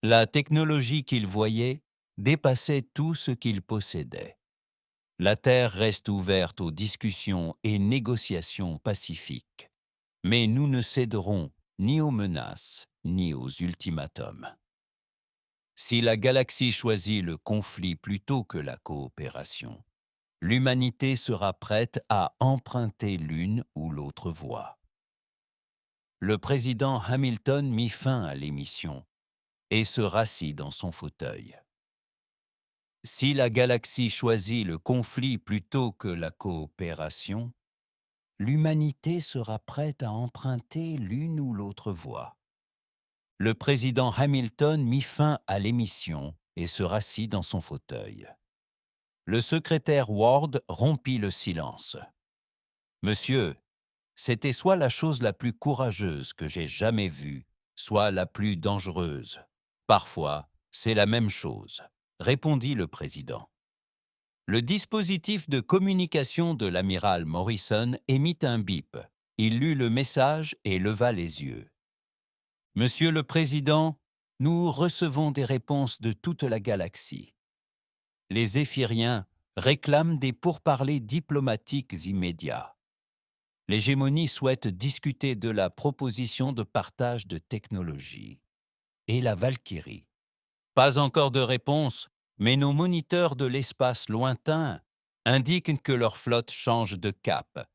La technologie qu'ils voyaient dépassait tout ce qu'ils possédaient. La Terre reste ouverte aux discussions et négociations pacifiques, mais nous ne céderons ni aux menaces ni aux ultimatums. Si la galaxie choisit le conflit plutôt que la coopération, l'humanité sera prête à emprunter l'une ou l'autre voie. Le président Hamilton mit fin à l'émission et se rassit dans son fauteuil. Si la galaxie choisit le conflit plutôt que la coopération, l'humanité sera prête à emprunter l'une ou l'autre voie. Le président Hamilton mit fin à l'émission et se rassit dans son fauteuil. Le secrétaire Ward rompit le silence. « Monsieur, c'était soit la chose la plus courageuse que j'ai jamais vue, soit la plus dangereuse. Parfois, c'est la même chose, » répondit le président. Le dispositif de communication de l'amiral Morrison émit un bip. Il lut le message et leva les yeux. « Monsieur le Président, nous recevons des réponses de toute la galaxie. Les Zéphiriens réclament des pourparlers diplomatiques immédiats. L'hégémonie souhaite discuter de la proposition de partage de technologie. Et la Valkyrie. Pas encore de réponse, mais nos moniteurs de l'espace lointain indiquent que leur flotte change de cap.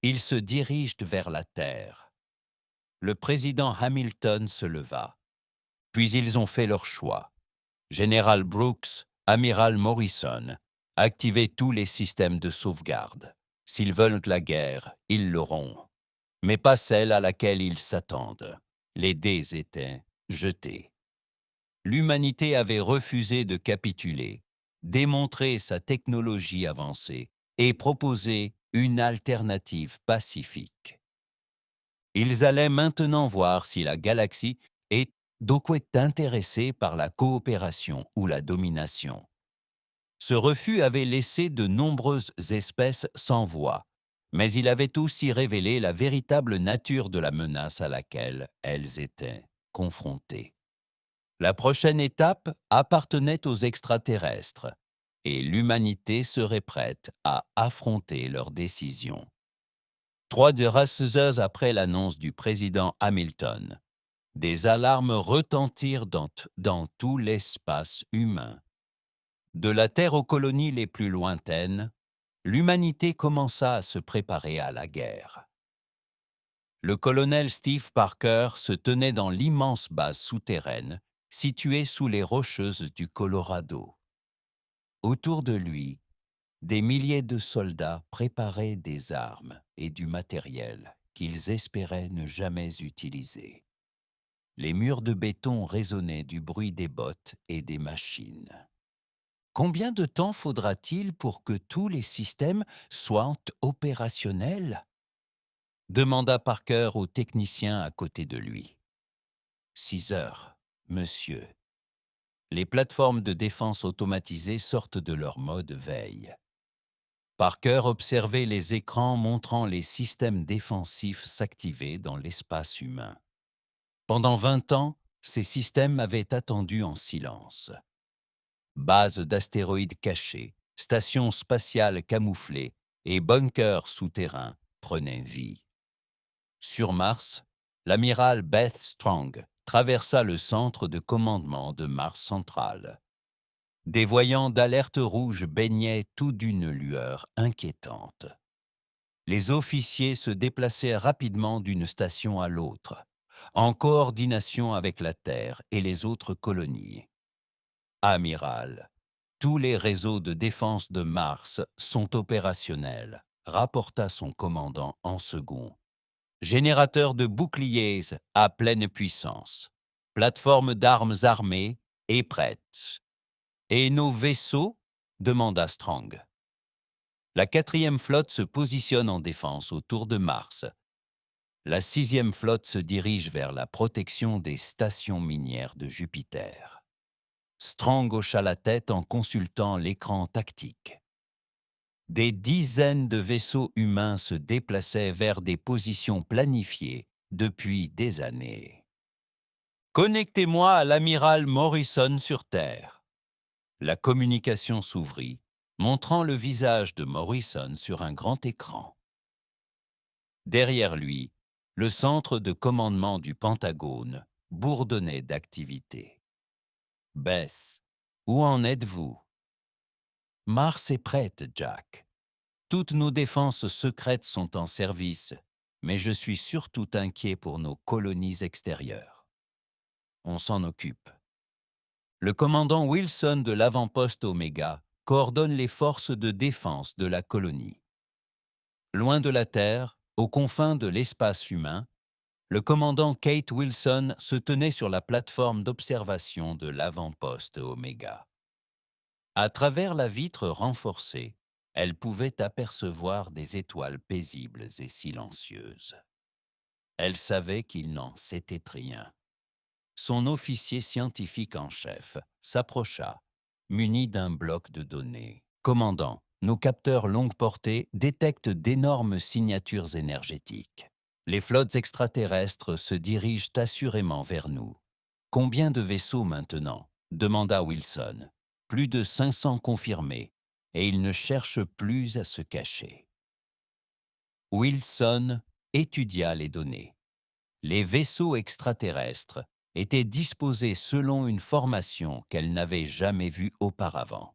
Ils se dirigent vers la Terre. » Le président Hamilton se leva. Puis ils ont fait leur choix. Général Brooks, amiral Morrison, activez tous les systèmes de sauvegarde. S'ils veulent la guerre, ils l'auront. Mais pas celle à laquelle ils s'attendent. Les dés étaient jetés. L'humanité avait refusé de capituler, démontrer sa technologie avancée et proposer une alternative pacifique. Ils allaient maintenant voir si la galaxie est intéressée par la coopération ou la domination. Ce refus avait laissé de nombreuses espèces sans voix, mais il avait aussi révélé la véritable nature de la menace à laquelle elles étaient confrontées. La prochaine étape appartenait aux extraterrestres, et l'humanité serait prête à affronter leurs décisions. 3 heures après l'annonce du président Hamilton, des alarmes retentirent dans tout l'espace humain. De la Terre aux colonies les plus lointaines, l'humanité commença à se préparer à la guerre. Le colonel Steve Parker se tenait dans l'immense base souterraine située sous les Rocheuses du Colorado. Autour de lui, des milliers de soldats préparaient des armes et du matériel qu'ils espéraient ne jamais utiliser. Les murs de béton résonnaient du bruit des bottes et des machines. Combien de temps faudra-t-il pour que tous les systèmes soient opérationnels ? Demanda Parker au technicien à côté de lui. 6 heures, monsieur. Les plateformes de défense automatisées sortent de leur mode veille. Parker observait les écrans montrant les systèmes défensifs s'activer dans l'espace humain. Pendant 20 ans, ces systèmes avaient attendu en silence. Bases d'astéroïdes cachées, stations spatiales camouflées et bunkers souterrains prenaient vie. Sur Mars, l'amiral Beth Strong traversa le centre de commandement de Mars Central. Des voyants d'alerte rouge baignaient tout d'une lueur inquiétante. Les officiers se déplaçaient rapidement d'une station à l'autre, en coordination avec la Terre et les autres colonies. Amiral, tous les réseaux de défense de Mars sont opérationnels, rapporta son commandant en second. Générateur de boucliers à pleine puissance. Plateforme d'armes armées et prête. Et nos vaisseaux ? Demanda Strong. La 4e flotte se positionne en défense autour de Mars. La 6e flotte se dirige vers la protection des stations minières de Jupiter. Strong hocha la tête en consultant l'écran tactique. Des dizaines de vaisseaux humains se déplaçaient vers des positions planifiées depuis des années. Connectez-moi à l'amiral Morrison sur Terre. La communication s'ouvrit, montrant le visage de Morrison sur un grand écran. Derrière lui, le centre de commandement du Pentagone bourdonnait d'activité. « Beth, où en êtes-vous ?»« Mars est prête, Jack. Toutes nos défenses secrètes sont en service, mais je suis surtout inquiet pour nos colonies extérieures. On s'en occupe. » Le commandant Wilson de l'avant-poste Oméga coordonne les forces de défense de la colonie. Loin de la Terre, aux confins de l'espace humain, le commandant Kate Wilson se tenait sur la plateforme d'observation de l'avant-poste Oméga. À travers la vitre renforcée, elle pouvait apercevoir des étoiles paisibles et silencieuses. Elle savait qu'il n'en s'était rien. Son officier scientifique en chef s'approcha, muni d'un bloc de données. « Commandant, nos capteurs longue portée détectent d'énormes signatures énergétiques. Les flottes extraterrestres se dirigent assurément vers nous. Combien de vaisseaux maintenant ?» demanda Wilson. « Plus de 500 confirmés, et ils ne cherchent plus à se cacher. » Wilson étudia les données. Les vaisseaux extraterrestres étaient disposés selon une formation qu'elle n'avait jamais vue auparavant.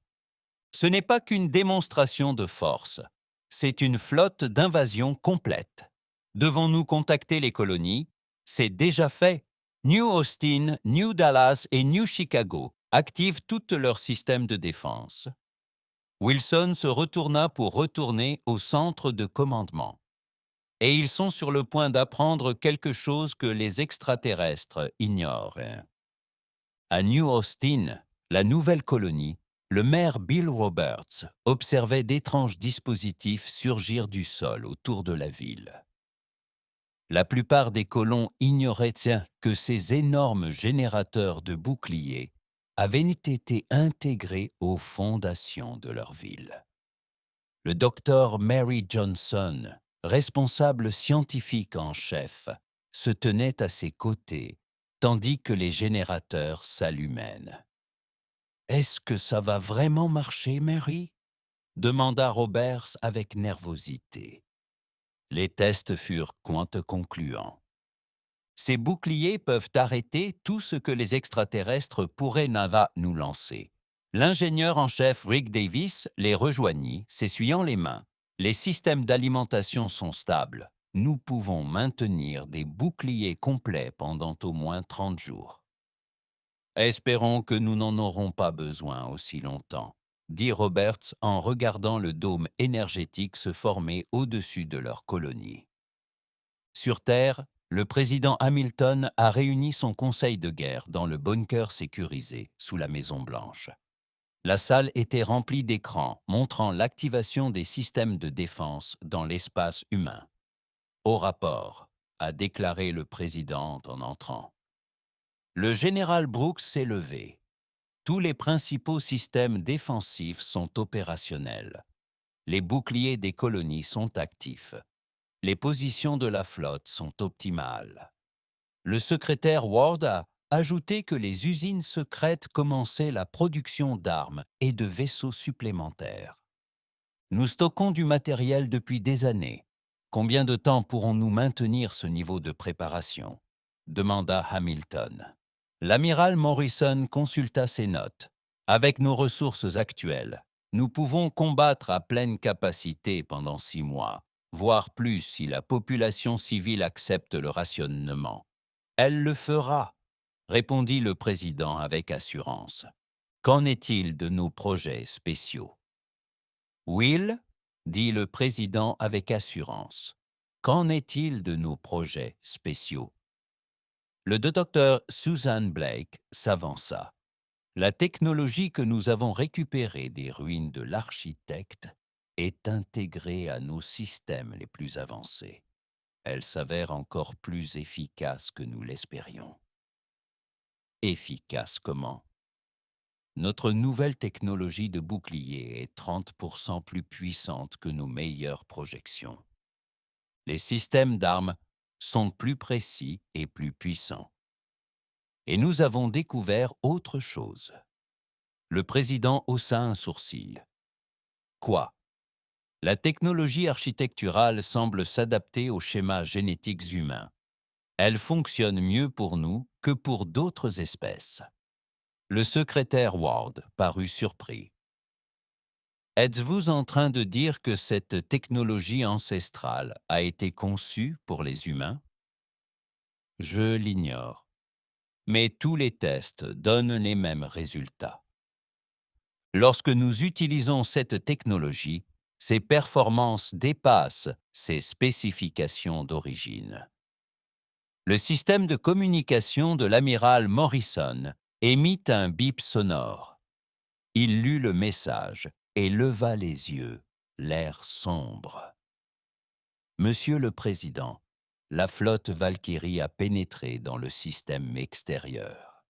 Ce n'est pas qu'une démonstration de force, c'est une flotte d'invasion complète. Devons-nous contacter les colonies? C'est déjà fait. New Austin, New Dallas et New Chicago activent tous leurs systèmes de défense. Wilson se retourna pour retourner au centre de commandement. Et ils sont sur le point d'apprendre quelque chose que les extraterrestres ignorent. À New Austin, la nouvelle colonie, le maire Bill Roberts observait d'étranges dispositifs surgir du sol autour de la ville. La plupart des colons ignoraient que ces énormes générateurs de boucliers avaient été intégrés aux fondations de leur ville. Le docteur Mary Johnson, responsable scientifique en chef, se tenait à ses côtés, tandis que les générateurs s'allumaient. « Est-ce que ça va vraiment marcher, Mary ?» demanda Roberts avec nervosité. Les tests furent concluants. Ces boucliers peuvent arrêter tout ce que les extraterrestres pourraient nous lancer. L'ingénieur en chef Rick Davis les rejoignit, s'essuyant les mains. Les systèmes d'alimentation sont stables. Nous pouvons maintenir des boucliers complets pendant au moins 30 jours. Espérons que nous n'en aurons pas besoin aussi longtemps, dit Roberts en regardant le dôme énergétique se former au-dessus de leur colonie. Sur Terre, le président Hamilton a réuni son conseil de guerre dans le bunker sécurisé sous la Maison-Blanche. La salle était remplie d'écrans montrant l'activation des systèmes de défense dans l'espace humain. « Au rapport », a déclaré le président en entrant. Le général Brooks s'est levé. Tous les principaux systèmes défensifs sont opérationnels. Les boucliers des colonies sont actifs. Les positions de la flotte sont optimales. Le secrétaire Ward a ajouté que les usines secrètes commençaient la production d'armes et de vaisseaux supplémentaires. Nous stockons du matériel depuis des années. Combien de temps pourrons-nous maintenir ce niveau de préparation ? Demanda Hamilton. L'amiral Morrison consulta ses notes. Avec nos ressources actuelles, nous pouvons combattre à pleine capacité pendant 6 mois, voire plus si la population civile accepte le rationnement. Elle le fera, répondit le président avec assurance. Qu'en est-il de nos projets spéciaux? Will, dit le président avec assurance. Qu'en est-il de nos projets spéciaux? Le docteur Susan Blake s'avança. La technologie que nous avons récupérée des ruines de l'architecte est intégrée à nos systèmes les plus avancés. Elle s'avère encore plus efficace que nous l'espérions. Efficace comment? notre nouvelle technologie de bouclier est 30% plus puissante que nos meilleures projections. Les systèmes d'armes sont plus précis et plus puissants. Et nous avons découvert autre chose. Le président haussa un sourcil. Quoi? La technologie architecturale semble s'adapter aux schémas génétiques humains. Elle fonctionne mieux pour nous que pour d'autres espèces. Le secrétaire Ward parut surpris. Êtes-vous en train de dire que cette technologie ancestrale a été conçue pour les humains? Je l'ignore. Mais tous les tests donnent les mêmes résultats. Lorsque nous utilisons cette technologie, ses performances dépassent ses spécifications d'origine. Le système de communication de l'amiral Morrison émit un bip sonore. Il lut le message et leva les yeux, l'air sombre. Monsieur le Président, la flotte Valkyrie a pénétré dans le système extérieur.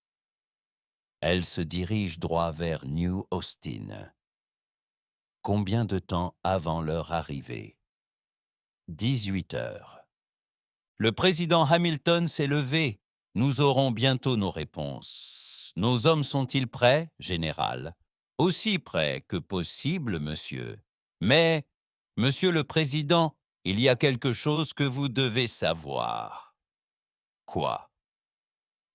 Elle se dirige droit vers New Austin. Combien de temps avant leur arrivée? 18 heures. Le président Hamilton s'est levé. Nous aurons bientôt nos réponses. Nos hommes sont-ils prêts, général? Aussi prêts que possible, monsieur. Mais, monsieur le président, il y a quelque chose que vous devez savoir. Quoi?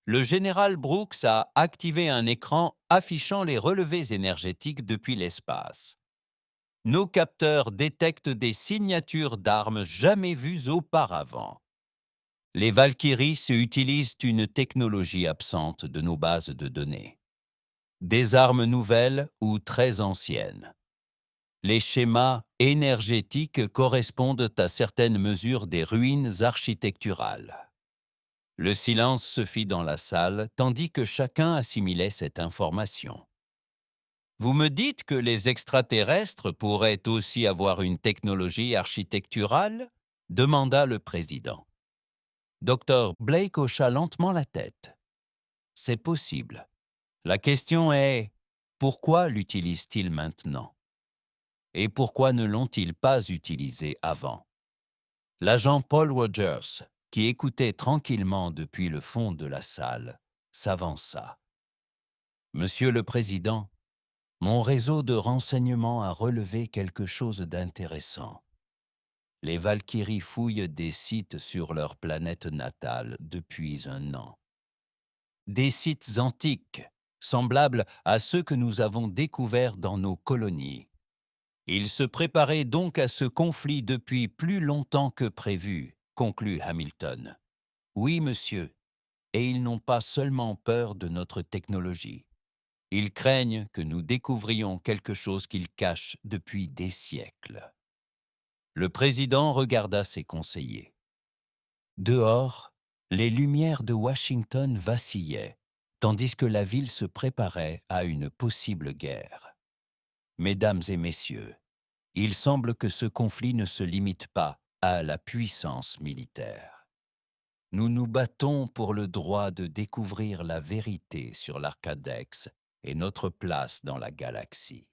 Le général Brooks a activé un écran affichant les relevés énergétiques depuis l'espace. Nos capteurs détectent des signatures d'armes jamais vues auparavant. Les Valkyries utilisent une technologie absente de nos bases de données. Des armes nouvelles ou très anciennes. Les schémas énergétiques correspondent à certaines mesures des ruines architecturales. Le silence se fit dans la salle, tandis que chacun assimilait cette information. Vous me dites que les extraterrestres pourraient aussi avoir une technologie architecturale? Demanda le président. Dr. Blake hocha lentement la tête. C'est possible. La question est, pourquoi l'utilisent-ils maintenant? Et pourquoi ne l'ont-ils pas utilisé avant? L'agent Paul Rogers, qui écoutait tranquillement depuis le fond de la salle, s'avança. Monsieur le Président, mon réseau de renseignements a relevé quelque chose d'intéressant. Les Valkyries fouillent des sites sur leur planète natale depuis un an. Des sites antiques, semblables à ceux que nous avons découverts dans nos colonies. Ils se préparaient donc à ce conflit depuis plus longtemps que prévu, conclut Hamilton. Oui, monsieur, et ils n'ont pas seulement peur de notre technologie. Ils craignent que nous découvrions quelque chose qu'ils cachent depuis des siècles. Le président regarda ses conseillers. Dehors, les lumières de Washington vacillaient, tandis que la ville se préparait à une possible guerre. Mesdames et messieurs, il semble que ce conflit ne se limite pas à la puissance militaire. Nous nous battons pour le droit de découvrir la vérité sur l'Arcadex et notre place dans la galaxie.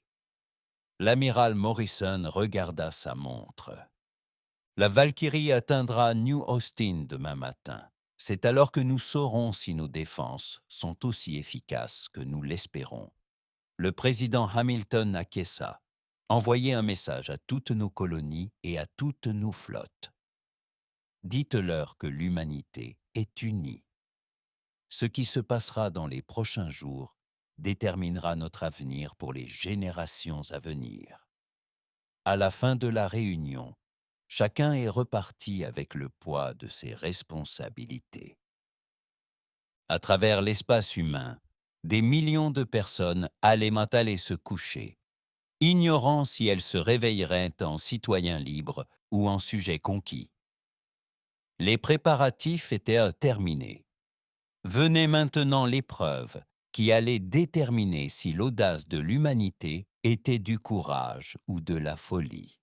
L'amiral Morrison regarda sa montre. La Valkyrie atteindra New Austin demain matin. C'est alors que nous saurons si nos défenses sont aussi efficaces que nous l'espérons. Le président Hamilton acquiesça. Envoyez un message à toutes nos colonies et à toutes nos flottes. Dites-leur que l'humanité est unie. Ce qui se passera dans les prochains jours déterminera notre avenir pour les générations à venir. À la fin de la réunion, chacun est reparti avec le poids de ses responsabilités. À travers l'espace humain, des millions de personnes allaient maintenant se coucher, ignorant si elles se réveilleraient en citoyens libres ou en sujets conquis. Les préparatifs étaient terminés. Venait maintenant l'épreuve qui allait déterminer si l'audace de l'humanité était du courage ou de la folie.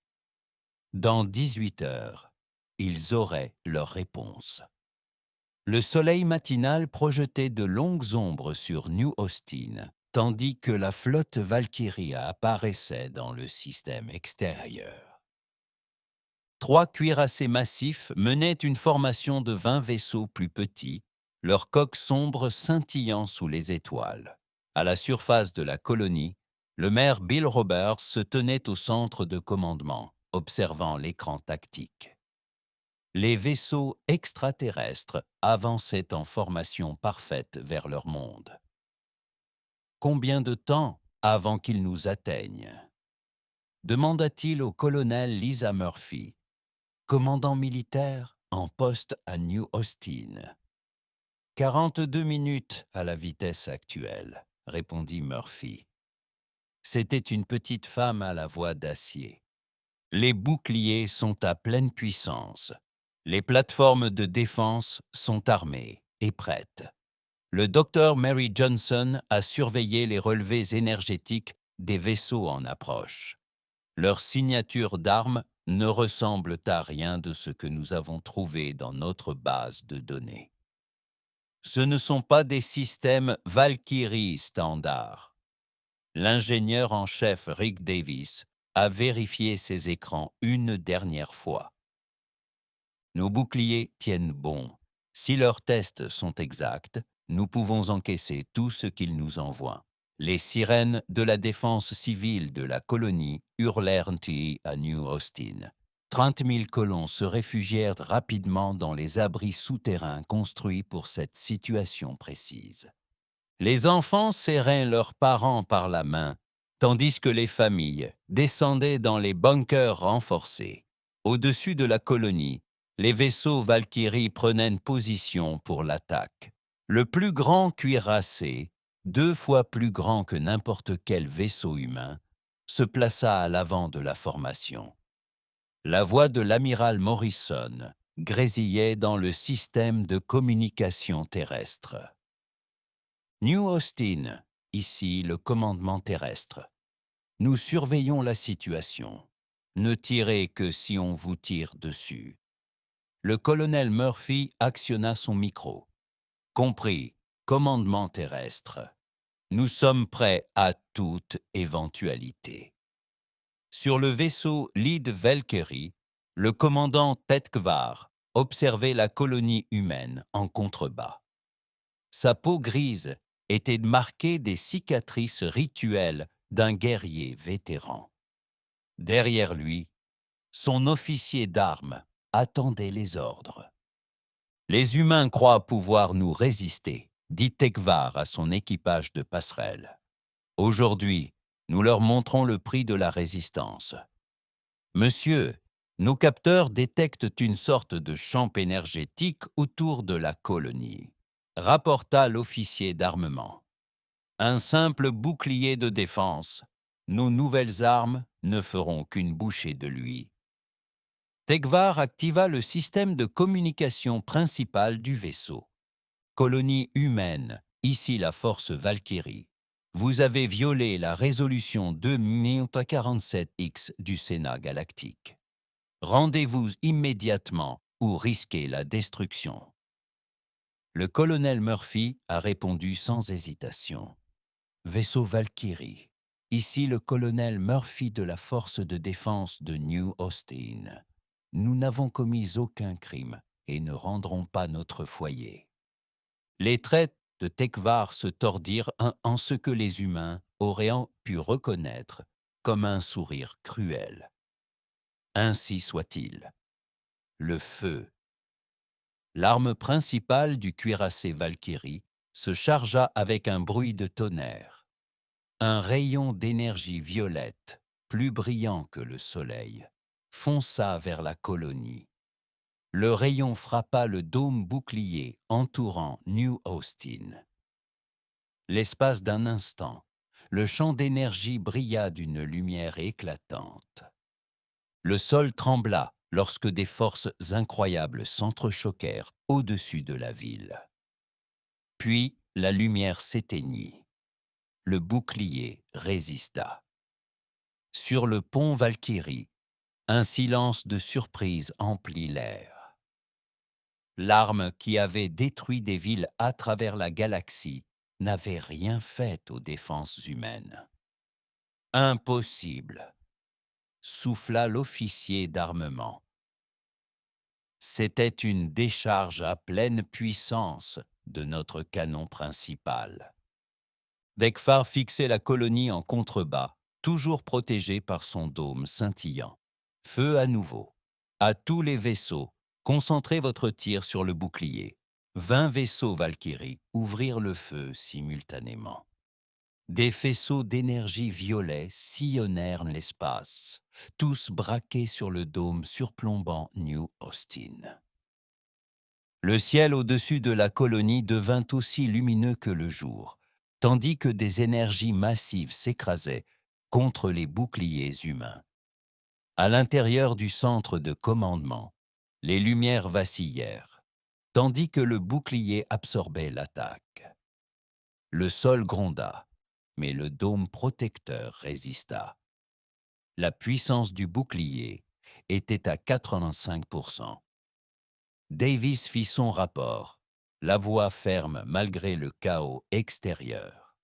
Dans 18 heures, ils auraient leur réponse. Le soleil matinal projetait de longues ombres sur New Austin, tandis que la flotte Valkyrie apparaissait dans le système extérieur. 3 cuirassés massifs menaient une formation de 20 vaisseaux plus petits, leurs coques sombres scintillant sous les étoiles. À la surface de la colonie, le maire Bill Roberts se tenait au centre de commandement, observant l'écran tactique. Les vaisseaux extraterrestres avançaient en formation parfaite vers leur monde. Combien de temps avant qu'ils nous atteignent? Demanda-t-il au colonel Lisa Murphy, commandant militaire en poste à New Austin. 42 minutes à la vitesse actuelle, répondit Murphy. C'était une petite femme à la voix d'acier. Les boucliers sont à pleine puissance. Les plateformes de défense sont armées et prêtes. Le docteur Mary Johnson a surveillé les relevés énergétiques des vaisseaux en approche. Leurs signatures d'armes ne ressemblent à rien de ce que nous avons trouvé dans notre base de données. Ce ne sont pas des systèmes Valkyrie standards. L'ingénieur en chef Rick Davis a vérifié ces écrans une dernière fois. Nos boucliers tiennent bon. Si leurs tests sont exacts, nous pouvons encaisser tout ce qu'ils nous envoient. Les sirènes de la défense civile de la colonie hurlèrent à New Austin. 30 000 colons se réfugièrent rapidement dans les abris souterrains construits pour cette situation précise. Les enfants serraient leurs parents par la main, tandis que les familles descendaient dans les bunkers renforcés. Au-dessus de la colonie, les vaisseaux Valkyrie prenaient position pour l'attaque. Le plus grand cuirassé, 2 fois plus grand que n'importe quel vaisseau humain, se plaça à l'avant de la formation. La voix de l'amiral Morrison grésillait dans le système de communication terrestre. New Austin, ici le commandement terrestre. Nous surveillons la situation. Ne tirez que si on vous tire dessus. Le colonel Murphy actionna son micro. Compris, commandement terrestre. Nous sommes prêts à toute éventualité. Sur le vaisseau Lead Valkyrie, le commandant Tetkvar observait la colonie humaine en contrebas. Sa peau grise était marquée des cicatrices rituelles d'un guerrier vétéran. Derrière lui, son officier d'armes attendait les ordres. Les humains croient pouvoir nous résister, dit Tekvar à son équipage de passerelle. Aujourd'hui, nous leur montrons le prix de la résistance. Monsieur, nos capteurs détectent une sorte de champ énergétique autour de la colonie, rapporta l'officier d'armement. Un simple bouclier de défense. Nos nouvelles armes ne feront qu'une bouchée de lui. Tekvar activa le système de communication principal du vaisseau. Colonie humaine, ici la force Valkyrie. Vous avez violé la résolution 2047X du Sénat galactique. Rendez-vous immédiatement ou risquez la destruction. Le colonel Murphy a répondu sans hésitation. Vaisseau Valkyrie. Ici le colonel Murphy de la force de défense de New Austin. Nous n'avons commis aucun crime et ne rendrons pas notre foyer. Les traits de Tekvar se tordirent en ce que les humains auraient pu reconnaître comme un sourire cruel. Ainsi soit-il. Le feu. L'arme principale du cuirassé Valkyrie se chargea avec un bruit de tonnerre. Un rayon d'énergie violette, plus brillant que le soleil, fonça vers la colonie. Le rayon frappa le dôme bouclier entourant New Austin. L'espace d'un instant, le champ d'énergie brilla d'une lumière éclatante. Le sol trembla lorsque des forces incroyables s'entrechoquèrent au-dessus de la ville. Puis la lumière s'éteignit. Le bouclier résista. Sur le pont Valkyrie, un silence de surprise emplit l'air. L'arme qui avait détruit des villes à travers la galaxie n'avait rien fait aux défenses humaines. Impossible, souffla l'officier d'armement. C'était une décharge à pleine puissance de notre canon principal. Dekfar fixait la colonie en contrebas, toujours protégée par son dôme scintillant. Feu à nouveau. À tous les vaisseaux, concentrez votre tir sur le bouclier. 20 vaisseaux Valkyrie ouvrirent le feu simultanément. Des faisceaux d'énergie violet sillonnèrent l'espace, tous braqués sur le dôme surplombant New Austin. Le ciel au-dessus de la colonie devint aussi lumineux que le jour, tandis que des énergies massives s'écrasaient contre les boucliers humains. À l'intérieur du centre de commandement, les lumières vacillèrent, tandis que le bouclier absorbait l'attaque. Le sol gronda, mais le dôme protecteur résista. La puissance du bouclier était à 85%. Davis fit son rapport, la voix ferme malgré le chaos extérieur.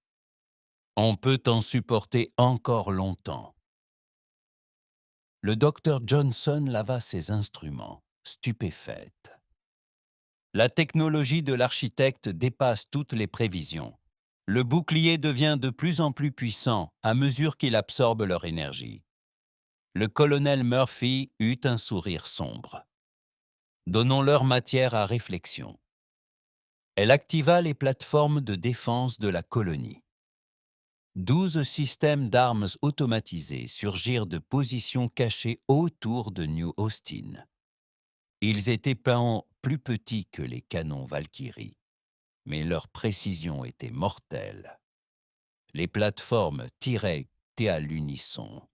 On peut en supporter encore longtemps. Le docteur Johnson lava ses instruments, stupéfaite. La technologie de l'architecte dépasse toutes les prévisions. Le bouclier devient de plus en plus puissant à mesure qu'il absorbe leur énergie. Le colonel Murphy eut un sourire sombre. Donnons-leur matière à réflexion. Elle activa les plateformes de défense de la colonie. 12 systèmes d'armes automatisés surgirent de positions cachées autour de New Austin. Ils étaient peints plus petits que les canons Valkyrie, mais leur précision était mortelle. Les plateformes tiraient à l'unisson.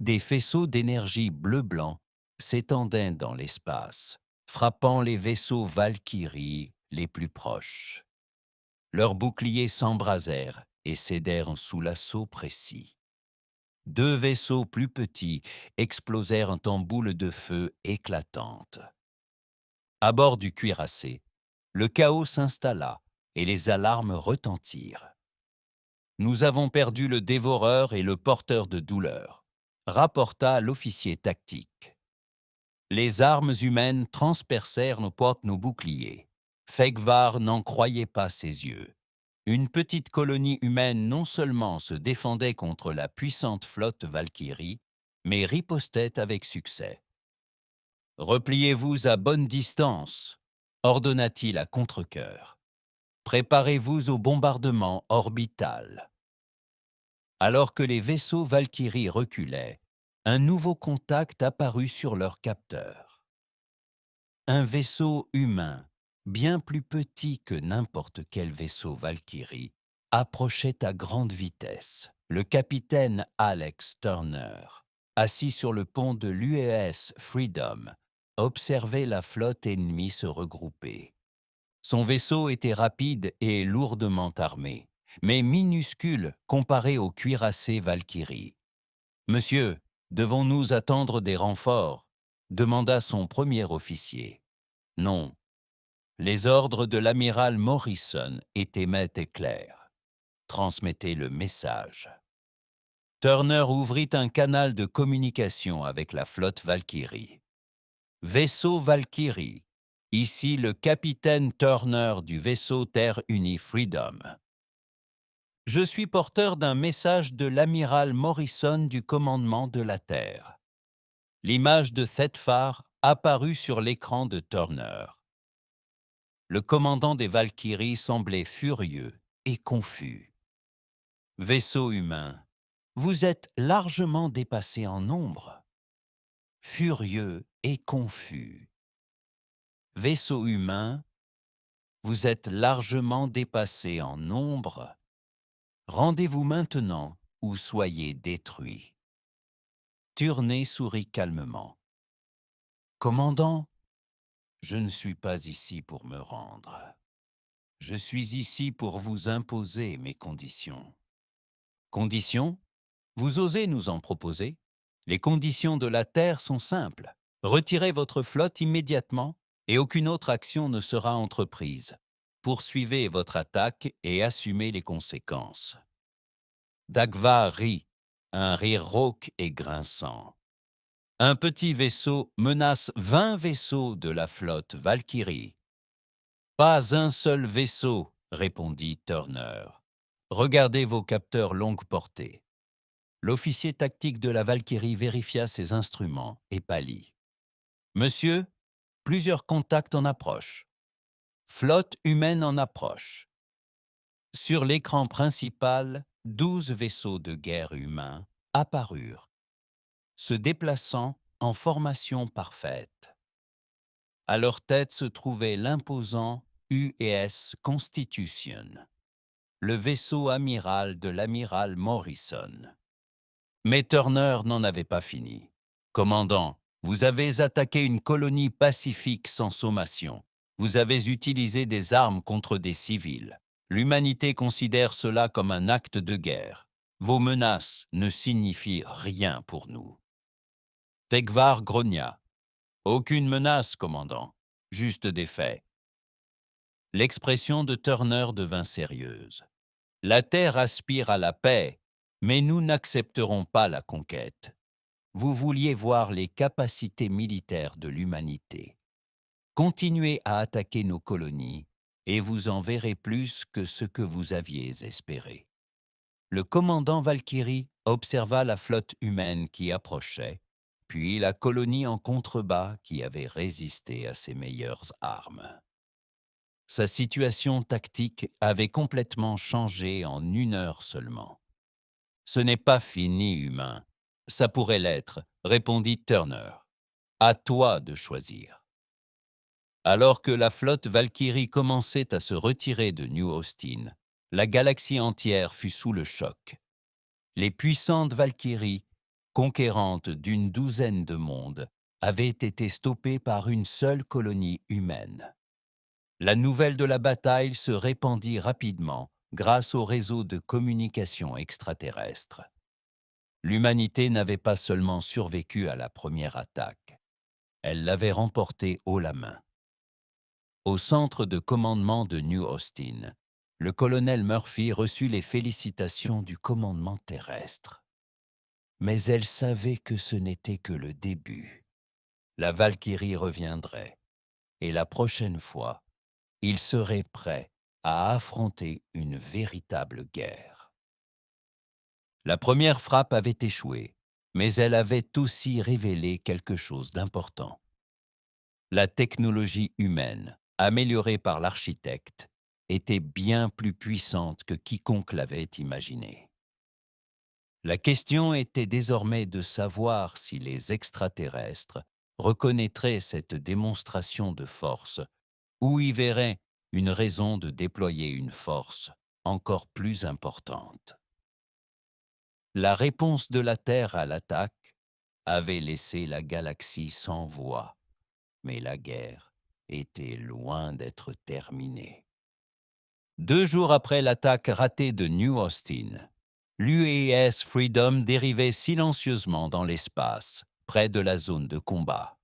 Des faisceaux d'énergie bleu-blanc s'étendaient dans l'espace, frappant les vaisseaux Valkyrie les plus proches. Leurs boucliers s'embrasèrent et cédèrent sous l'assaut précis. 2 vaisseaux plus petits explosèrent en boules de feu éclatantes. À bord du cuirassé, le chaos s'installa et les alarmes retentirent. Nous avons perdu le dévoreur et le porteur de douleur, rapporta l'officier tactique. Les armes humaines transpercèrent nos boucliers. Fegvar n'en croyait pas ses yeux. Une petite colonie humaine non seulement se défendait contre la puissante flotte Valkyrie, mais ripostait avec succès. « Repliez-vous à bonne distance », ordonna-t-il à contre-cœur. « Préparez-vous au bombardement orbital. » Alors que les vaisseaux Valkyrie reculaient, un nouveau contact apparut sur leur capteur. Un vaisseau humain, bien plus petit que n'importe quel vaisseau Valkyrie, approchait à grande vitesse. Le capitaine Alex Turner, assis sur le pont de l'USS Freedom, observait la flotte ennemie se regrouper. Son vaisseau était rapide et lourdement armé, mais minuscule comparé au cuirassé Valkyrie. « Monsieur, devons-nous attendre des renforts ?» demanda son premier officier. « Non. » Les ordres de l'amiral Morrison étaient nets et clairs. Transmettez le message. Turner ouvrit un canal de communication avec la flotte Valkyrie. « Vaisseau Valkyrie, ici le capitaine Turner du vaisseau Terre Unie Freedom. Je suis porteur d'un message de l'amiral Morrison du commandement de la Terre. » L'image de Thetfar apparut sur l'écran de Turner. Le commandant des Valkyries semblait furieux et confus. « Vaisseau humain, vous êtes largement dépassé en nombre. » Furieux et confus. « Vaisseau humain, vous êtes largement dépassé en nombre. Rendez-vous maintenant ou soyez détruits. » Turner sourit calmement. « Commandant, je ne suis pas ici pour me rendre. Je suis ici pour vous imposer mes conditions. » Conditions? Vous osez nous en proposer? Les conditions de la Terre sont simples. Retirez votre flotte immédiatement et aucune autre action ne sera entreprise. poursuivez votre attaque et assumez les conséquences. Dagva rit, un rire rauque et grinçant. Un petit vaisseau menace 20 vaisseaux de la flotte Valkyrie. Pas un seul vaisseau, répondit Turner. Regardez vos capteurs longue portée. L'officier tactique de la Valkyrie vérifia ses instruments et pâlit. Monsieur, plusieurs contacts en approche. Flotte humaine en approche. Sur l'écran principal, 12 vaisseaux de guerre humains apparurent, se déplaçant en formation parfaite. À leur tête se trouvait l'imposant USS Constitution, le vaisseau amiral de l'amiral Morrison. Mais Turner n'en avait pas fini. Commandant, vous avez attaqué une colonie pacifique sans sommation. Vous avez utilisé des armes contre des civils. L'humanité considère cela comme un acte de guerre. Vos menaces ne signifient rien pour nous. Tegvar grogna. Aucune menace, commandant. Juste des faits. L'expression de Turner devint sérieuse. La Terre aspire à la paix, mais nous n'accepterons pas la conquête. Vous vouliez voir les capacités militaires de l'humanité. Continuez à attaquer nos colonies et vous en verrez plus que ce que vous aviez espéré. Le commandant Valkyrie observa la flotte humaine qui approchait, puis la colonie en contrebas qui avait résisté à ses meilleures armes. Sa situation tactique avait complètement changé en 1 heure seulement. « Ce n'est pas fini, humain. Ça pourrait l'être, répondit Turner. À toi de choisir. Alors que la flotte Valkyrie commençait à se retirer de New Austin, la galaxie entière fut sous le choc. Les puissantes Valkyries, conquérantes d'une douzaine de mondes, avaient été stoppées par une seule colonie humaine. La nouvelle de la bataille se répandit rapidement grâce au réseau de communication extraterrestre. L'humanité n'avait pas seulement survécu à la première attaque, elle l'avait remportée haut la main. Au centre de commandement de New Austin, le colonel Murphy reçut les félicitations du commandement terrestre. Mais elle savait que ce n'était que le début. La Valkyrie reviendrait, et la prochaine fois, il serait prêt à affronter une véritable guerre. La première frappe avait échoué, mais elle avait aussi révélé quelque chose d'important. La technologie humaine, améliorée par l'architecte, était bien plus puissante que quiconque l'avait imaginé. La question était désormais de savoir si les extraterrestres reconnaîtraient cette démonstration de force ou y verraient une raison de déployer une force encore plus importante. La réponse de la Terre à l'attaque avait laissé la galaxie sans voix, mais la guerre était loin d'être terminée. 2 jours après l'attaque ratée de New Austin, l'USS Freedom dérivait silencieusement dans l'espace, près de la zone de combat.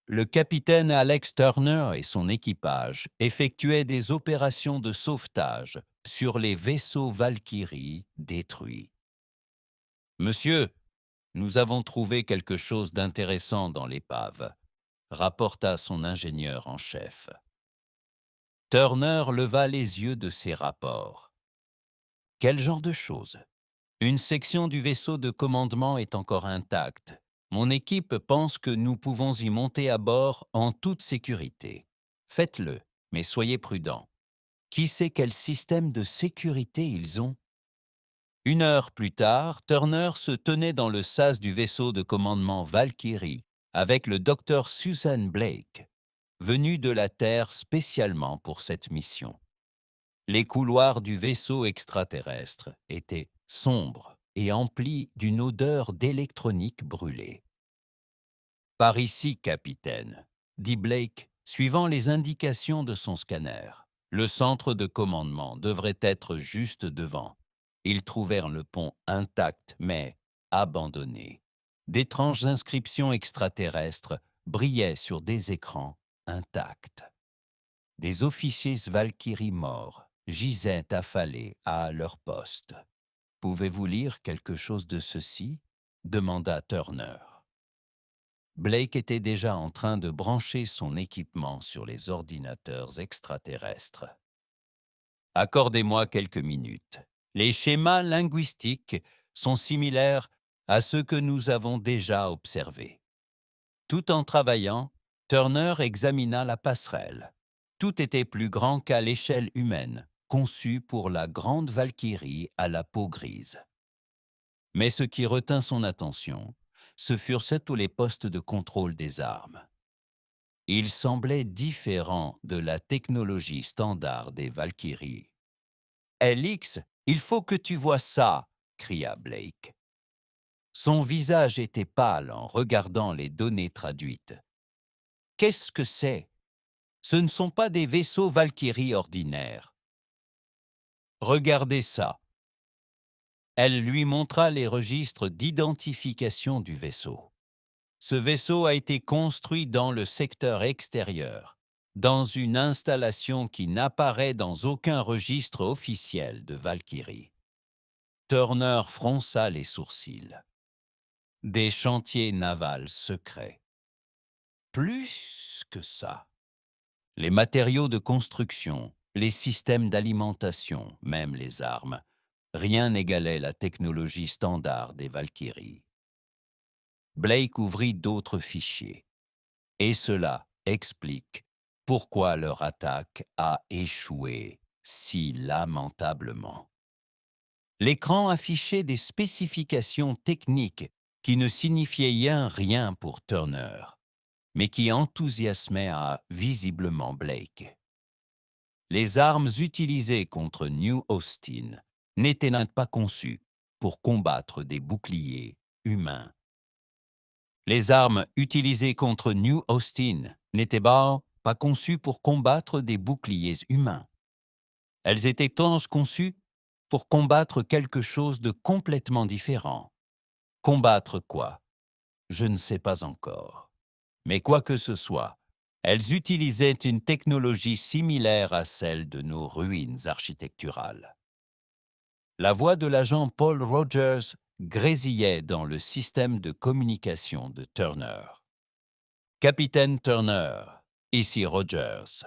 Le capitaine Alex Turner et son équipage effectuaient des opérations de sauvetage sur les vaisseaux Valkyrie détruits. « Monsieur, nous avons trouvé quelque chose d'intéressant dans l'épave », rapporta son ingénieur en chef. Turner leva les yeux de ses rapports. « Quel genre de chose ? Une section du vaisseau de commandement est encore intacte. Mon équipe pense que nous pouvons y monter à bord en toute sécurité. Faites-le, mais soyez prudents. Qui sait quel système de sécurité ils ont ? » 1 heure plus tard, Turner se tenait dans le sas du vaisseau de commandement Valkyrie avec le docteur Susan Blake, venu de la Terre spécialement pour cette mission. Les couloirs du vaisseau extraterrestre étaient sombres et emplis d'une odeur d'électronique brûlée. « Par ici, capitaine, » dit Blake, suivant les indications de son scanner. Le centre de commandement devrait être juste devant. Ils trouvèrent le pont intact, mais abandonné. D'étranges inscriptions extraterrestres brillaient sur des écrans intacts. Des officiers Valkyries morts gisaient affalés à leur poste. « Pouvez-vous lire quelque chose de ceci » demanda Turner. Blake était déjà en train de brancher son équipement sur les ordinateurs extraterrestres. « Accordez-moi quelques minutes. Les schémas linguistiques sont similaires à ceux que nous avons déjà observés. » Tout en travaillant, Turner examina la passerelle. Tout était plus grand qu'à l'échelle humaine, conçu pour la grande Valkyrie à la peau grise. Mais ce qui retint son attention, ce furent tous les postes de contrôle des armes. Ils semblaient différents de la technologie standard des Valkyries. « LX, il faut que tu vois ça !» cria Blake. Son visage était pâle en regardant les données traduites. « Qu'est-ce que c'est ? Ce ne sont pas des vaisseaux Valkyrie ordinaires. »« Regardez ça !» Elle lui montra les registres d'identification du vaisseau. Ce vaisseau a été construit dans le secteur extérieur, dans une installation qui n'apparaît dans aucun registre officiel de Valkyrie. Turner fronça les sourcils. Des chantiers navals secrets. Plus que ça. Les matériaux de construction, les systèmes d'alimentation, même les armes, rien n'égalait la technologie standard des Valkyries. Blake ouvrit d'autres fichiers. Et cela explique pourquoi leur attaque a échoué si lamentablement. L'écran affichait des spécifications techniques qui ne signifiaient rien pour Turner, mais qui enthousiasmaient visiblement Blake. Les armes utilisées contre New Austin n'étaient pas conçues pour combattre des boucliers humains. Les armes utilisées contre New Austin n'étaient pas conçues pour combattre des boucliers humains. Elles étaient tous conçues pour combattre quelque chose de complètement différent. Combattre quoi? Je ne sais pas encore. Mais quoi que ce soit, elles utilisaient une technologie similaire à celle de nos ruines architecturales. La voix de l'agent Paul Rogers grésillait dans le système de communication de Turner. « Capitaine Turner, ici Rogers.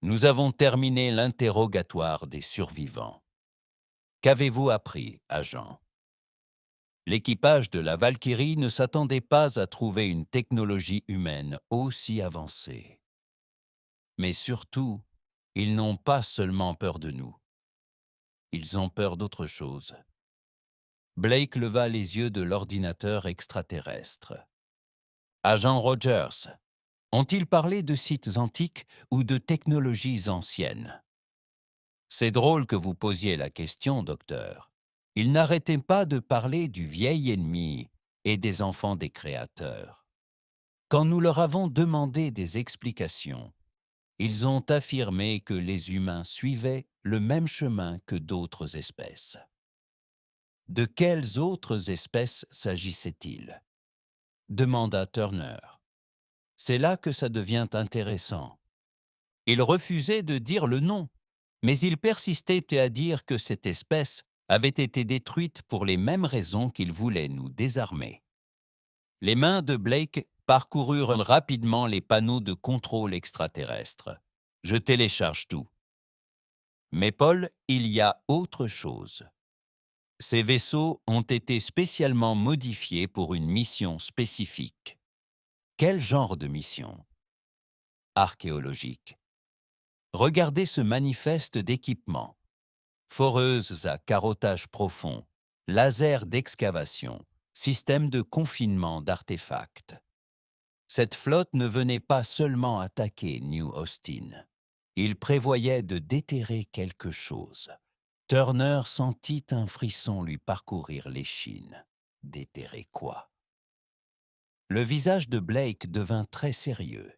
Nous avons terminé l'interrogatoire des survivants. Qu'avez-vous appris, agent ?» L'équipage de la Valkyrie ne s'attendait pas à trouver une technologie humaine aussi avancée. Mais surtout, ils n'ont pas seulement peur de nous. Ils ont peur d'autre chose. Blake leva les yeux de l'ordinateur extraterrestre. « Agent Rogers, ont-ils parlé de sites antiques ou de technologies anciennes ?»« C'est drôle que vous posiez la question, docteur. Ils n'arrêtaient pas de parler du vieil ennemi et des enfants des créateurs. Quand nous leur avons demandé des explications, ils ont affirmé que les humains suivaient le même chemin que d'autres espèces. De quelles autres espèces s'agissait-il ? Demanda Turner. C'est là que ça devient intéressant. Il refusait de dire le nom, mais il persistait à dire que cette espèce avait été détruite pour les mêmes raisons qu'il voulait nous désarmer. Les mains de Blake parcoururent rapidement les panneaux de contrôle extraterrestre. Je télécharge tout. Mais Paul, il y a autre chose. Ces vaisseaux ont été spécialement modifiés pour une mission spécifique. Quel genre de mission ? Archéologique. Regardez ce manifeste d'équipement. Foreuses à carottage profond, laser d'excavation, système de confinement d'artefacts. Cette flotte ne venait pas seulement attaquer New Austin. Il prévoyait de déterrer quelque chose. Turner sentit un frisson lui parcourir l'échine. Déterrer quoi? Le visage de Blake devint très sérieux.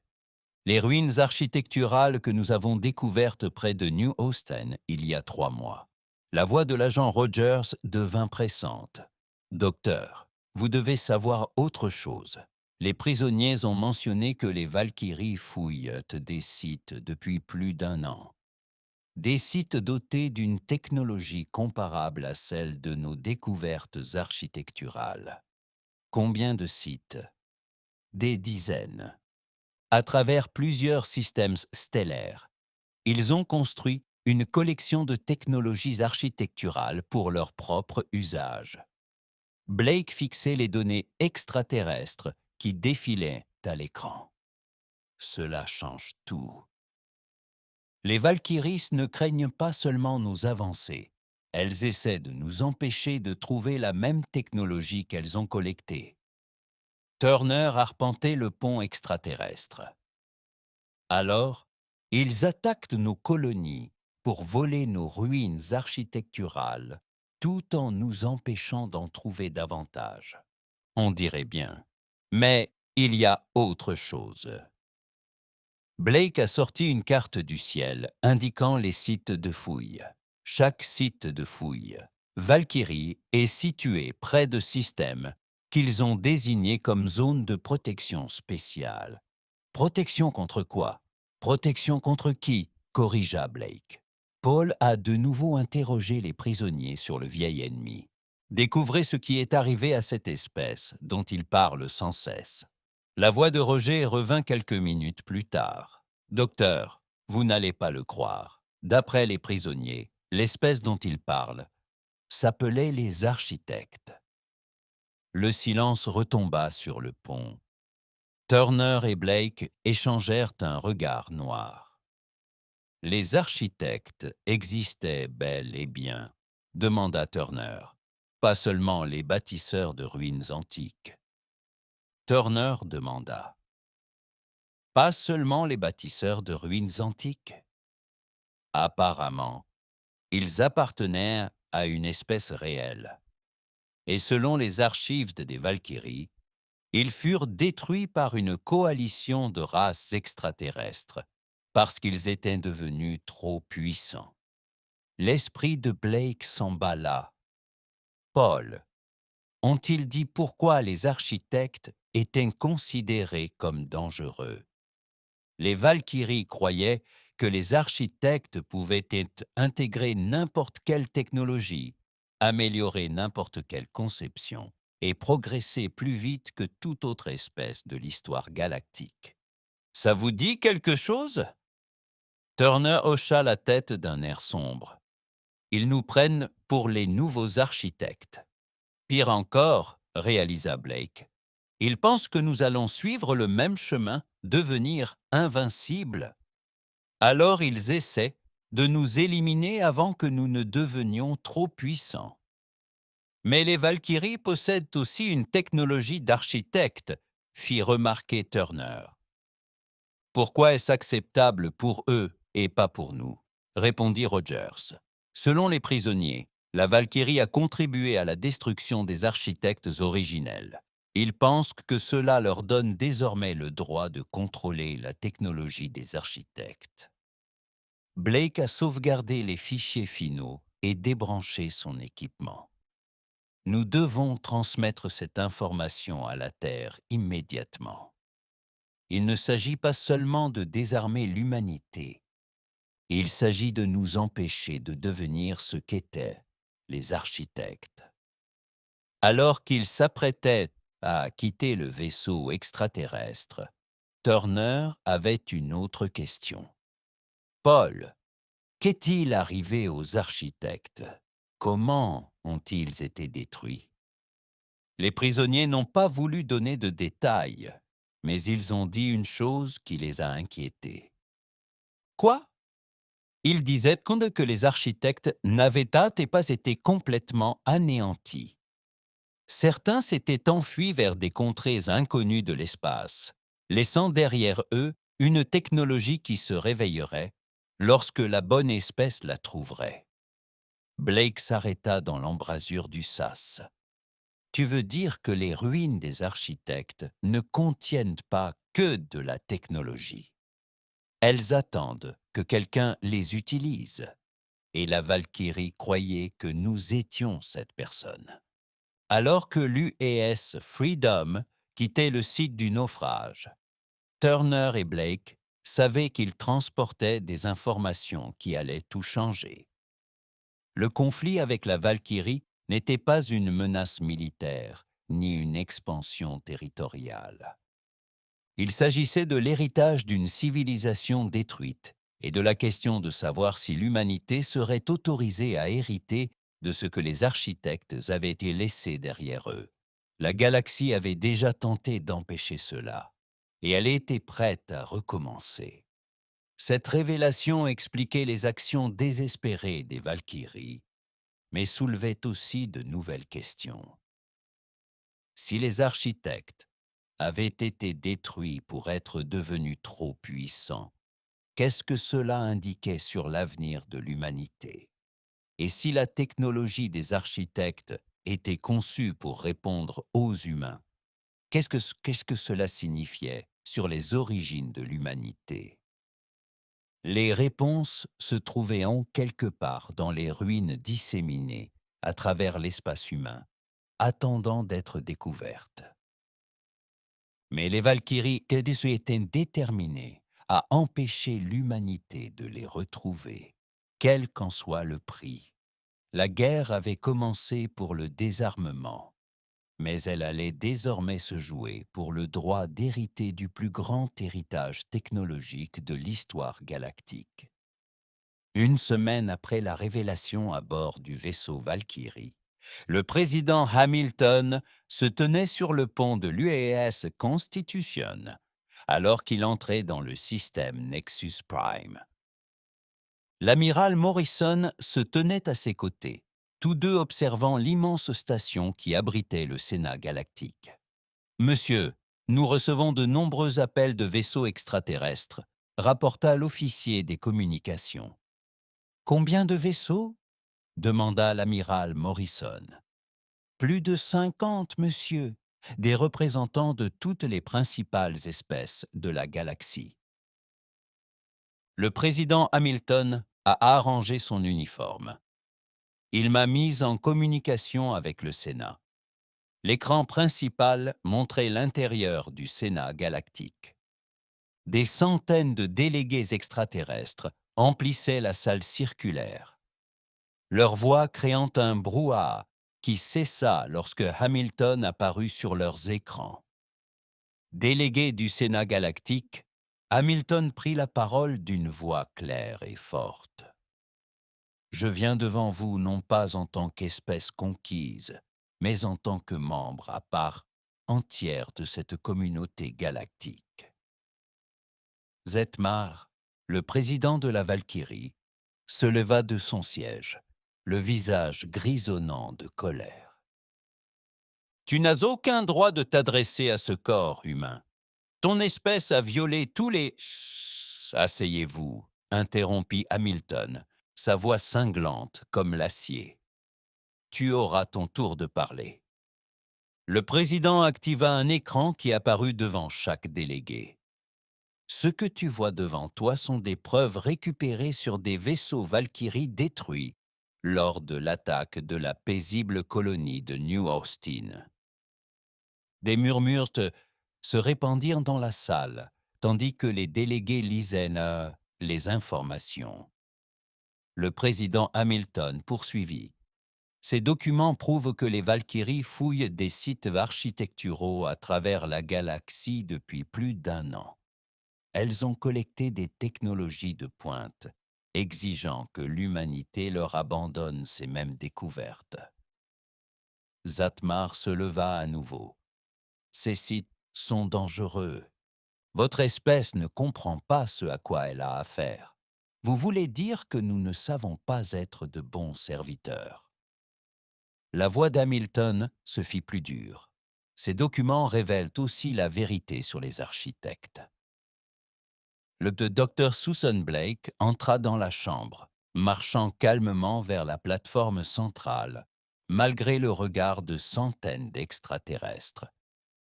Les ruines architecturales que nous avons découvertes près de New Austin il y a 3 mois. La voix de l'agent Rogers devint pressante. « Docteur, vous devez savoir autre chose. Les prisonniers ont mentionné que les Valkyries fouillent des sites depuis plus d'un an. Des sites dotés d'une technologie comparable à celle de nos découvertes architecturales. Combien de sites? Des dizaines. À travers plusieurs systèmes stellaires, ils ont construit une collection de technologies architecturales pour leur propre usage. Blake fixait les données extraterrestres qui défilaient à l'écran. Cela change tout. Les Valkyries ne craignent pas seulement nos avancées, elles essaient de nous empêcher de trouver la même technologie qu'elles ont collectée. Turner arpentait le pont extraterrestre. Alors, ils attaquent nos colonies pour voler nos ruines architecturales tout en nous empêchant d'en trouver davantage. On dirait bien. Mais il y a autre chose. Blake a sorti une carte du ciel indiquant les sites de fouille. Chaque site de fouille, Valkyrie, est situé près de systèmes qu'ils ont désignés comme zone de protection spéciale. Protection contre quoi? Protection contre qui? Corrigea Blake. Paul a de nouveau interrogé les prisonniers sur le vieil ennemi. Découvrez ce qui est arrivé à cette espèce dont il parle sans cesse. La voix de Roger revint quelques minutes plus tard. Docteur, vous n'allez pas le croire. D'après les prisonniers, l'espèce dont il parle s'appelait les architectes. Le silence retomba sur le pont. Turner et Blake échangèrent un regard noir. Les architectes existaient bel et bien, demanda Turner, pas seulement les bâtisseurs de ruines antiques. Turner demanda. Pas seulement les bâtisseurs de ruines antiques? Apparemment, ils appartenaient à une espèce réelle. Et selon les archives des Valkyries, ils furent détruits par une coalition de races extraterrestres parce qu'ils étaient devenus trop puissants. L'esprit de Blake s'emballa. Paul, ont-ils dit pourquoi les architectes étaient considérés comme dangereux? Les Valkyries croyaient que les architectes pouvaient intégrer n'importe quelle technologie, améliorer n'importe quelle conception et progresser plus vite que toute autre espèce de l'histoire galactique. Ça vous dit quelque chose? Turner hocha la tête d'un air sombre. Ils nous prennent pour les nouveaux architectes. Pire encore, réalisa Blake, ils pensent que nous allons suivre le même chemin, devenir invincibles. Alors ils essaient de nous éliminer avant que nous ne devenions trop puissants. Mais les Valkyries possèdent aussi une technologie d'architecte, fit remarquer Turner. Pourquoi est-ce acceptable pour eux et pas pour nous? Répondit Rogers. Selon les prisonniers, la Valkyrie a contribué à la destruction des architectes originels. Ils pensent que cela leur donne désormais le droit de contrôler la technologie des architectes. Blake a sauvegardé les fichiers finaux et débranché son équipement. Nous devons transmettre cette information à la Terre immédiatement. Il ne s'agit pas seulement de désarmer l'humanité. Il s'agit de nous empêcher de devenir ce qu'étaient les architectes. Alors qu'il s'apprêtait à quitter le vaisseau extraterrestre, Turner avait une autre question. Paul, qu'est-il arrivé aux architectes? Comment ont-ils été détruits? Les prisonniers n'ont pas voulu donner de détails, mais ils ont dit une chose qui les a inquiétés. Quoi? Ils disaient que les architectes n'avaient pas été complètement anéantis. Certains s'étaient enfuis vers des contrées inconnues de l'espace, laissant derrière eux une technologie qui se réveillerait lorsque la bonne espèce la trouverait. Blake s'arrêta dans l'embrasure du sas. Tu veux dire que les ruines des architectes ne contiennent pas que de la technologie. Elles attendent que quelqu'un les utilise. Et la Valkyrie croyait que nous étions cette personne. Alors que l'UAS Freedom quitter le site du naufrage. Turner et Blake savaient qu'ils transportaient des informations qui allaient tout changer. Le conflit avec la Valkyrie n'était pas une menace militaire, ni une expansion territoriale. Il s'agissait de l'héritage d'une civilisation détruite et de la question de savoir si l'humanité serait autorisée à hériter de ce que les architectes avaient laissé derrière eux. La galaxie avait déjà tenté d'empêcher cela, et elle était prête à recommencer. Cette révélation expliquait les actions désespérées des Valkyries, mais soulevait aussi de nouvelles questions. Si les architectes avaient été détruits pour être devenus trop puissants, qu'est-ce que cela indiquait sur l'avenir de l'humanité? Et si la technologie des architectes était conçue pour répondre aux humains, qu'est-ce que cela signifiait sur les origines de l'humanité? Les réponses se trouvaient en quelque part dans les ruines disséminées à travers l'espace humain, attendant d'être découvertes. Mais les Valkyries étaient déterminées à empêcher l'humanité de les retrouver, quel qu'en soit le prix. La guerre avait commencé pour le désarmement, mais elle allait désormais se jouer pour le droit d'hériter du plus grand héritage technologique de l'histoire galactique. Une semaine après la révélation à bord du vaisseau Valkyrie, le président Hamilton se tenait sur le pont de l'USS Constitution alors qu'il entrait dans le système Nexus Prime. L'amiral Morrison se tenait à ses côtés, tous deux observant l'immense station qui abritait le Sénat galactique. « Monsieur, nous recevons de nombreux appels de vaisseaux extraterrestres », rapporta l'officier des communications. « Combien de vaisseaux ?» demanda l'amiral Morrison. « Plus de 50, monsieur, des représentants de toutes les principales espèces de la galaxie. » Le président Hamilton a arrangé son uniforme. Il m'a mis en communication avec le Sénat. L'écran principal montrait l'intérieur du Sénat galactique. Des centaines de délégués extraterrestres emplissaient la salle circulaire, leur voix créant un brouhaha qui cessa lorsque Hamilton apparut sur leurs écrans. Délégué du Sénat galactique, Hamilton prit la parole d'une voix claire et forte. « Je viens devant vous non pas en tant qu'espèce conquise, mais en tant que membre à part entière de cette communauté galactique. » Zetmar, le président de la Valkyrie, se leva de son siège, le visage grisonnant de colère. « Tu n'as aucun droit de t'adresser à ce corps humain. Ton espèce a violé tous les... »« Asseyez-vous, » interrompit Hamilton, sa voix cinglante comme l'acier. « Tu auras ton tour de parler. » Le président activa un écran qui apparut devant chaque délégué. « Ce que tu vois devant toi sont des preuves récupérées sur des vaisseaux Valkyrie détruits lors de l'attaque de la paisible colonie de New Austin. » Des murmures se répandirent dans la salle, tandis que les délégués lisaient les informations. Le président Hamilton poursuivit. Ces documents prouvent que les Valkyries fouillent des sites architecturaux à travers la galaxie depuis plus d'1 an. Elles ont collecté des technologies de pointe, exigeant que l'humanité leur abandonne ces mêmes découvertes. Zetmar se leva à nouveau. « Ces sites sont dangereux. Votre espèce ne comprend pas ce à quoi elle a affaire. Vous voulez dire que nous ne savons pas être de bons serviteurs. » La voix d'Hamilton se fit plus dure. Ces documents révèlent aussi la vérité sur les architectes. Le Dr. Susan Blake entra dans la chambre, marchant calmement vers la plateforme centrale, malgré le regard de centaines d'extraterrestres.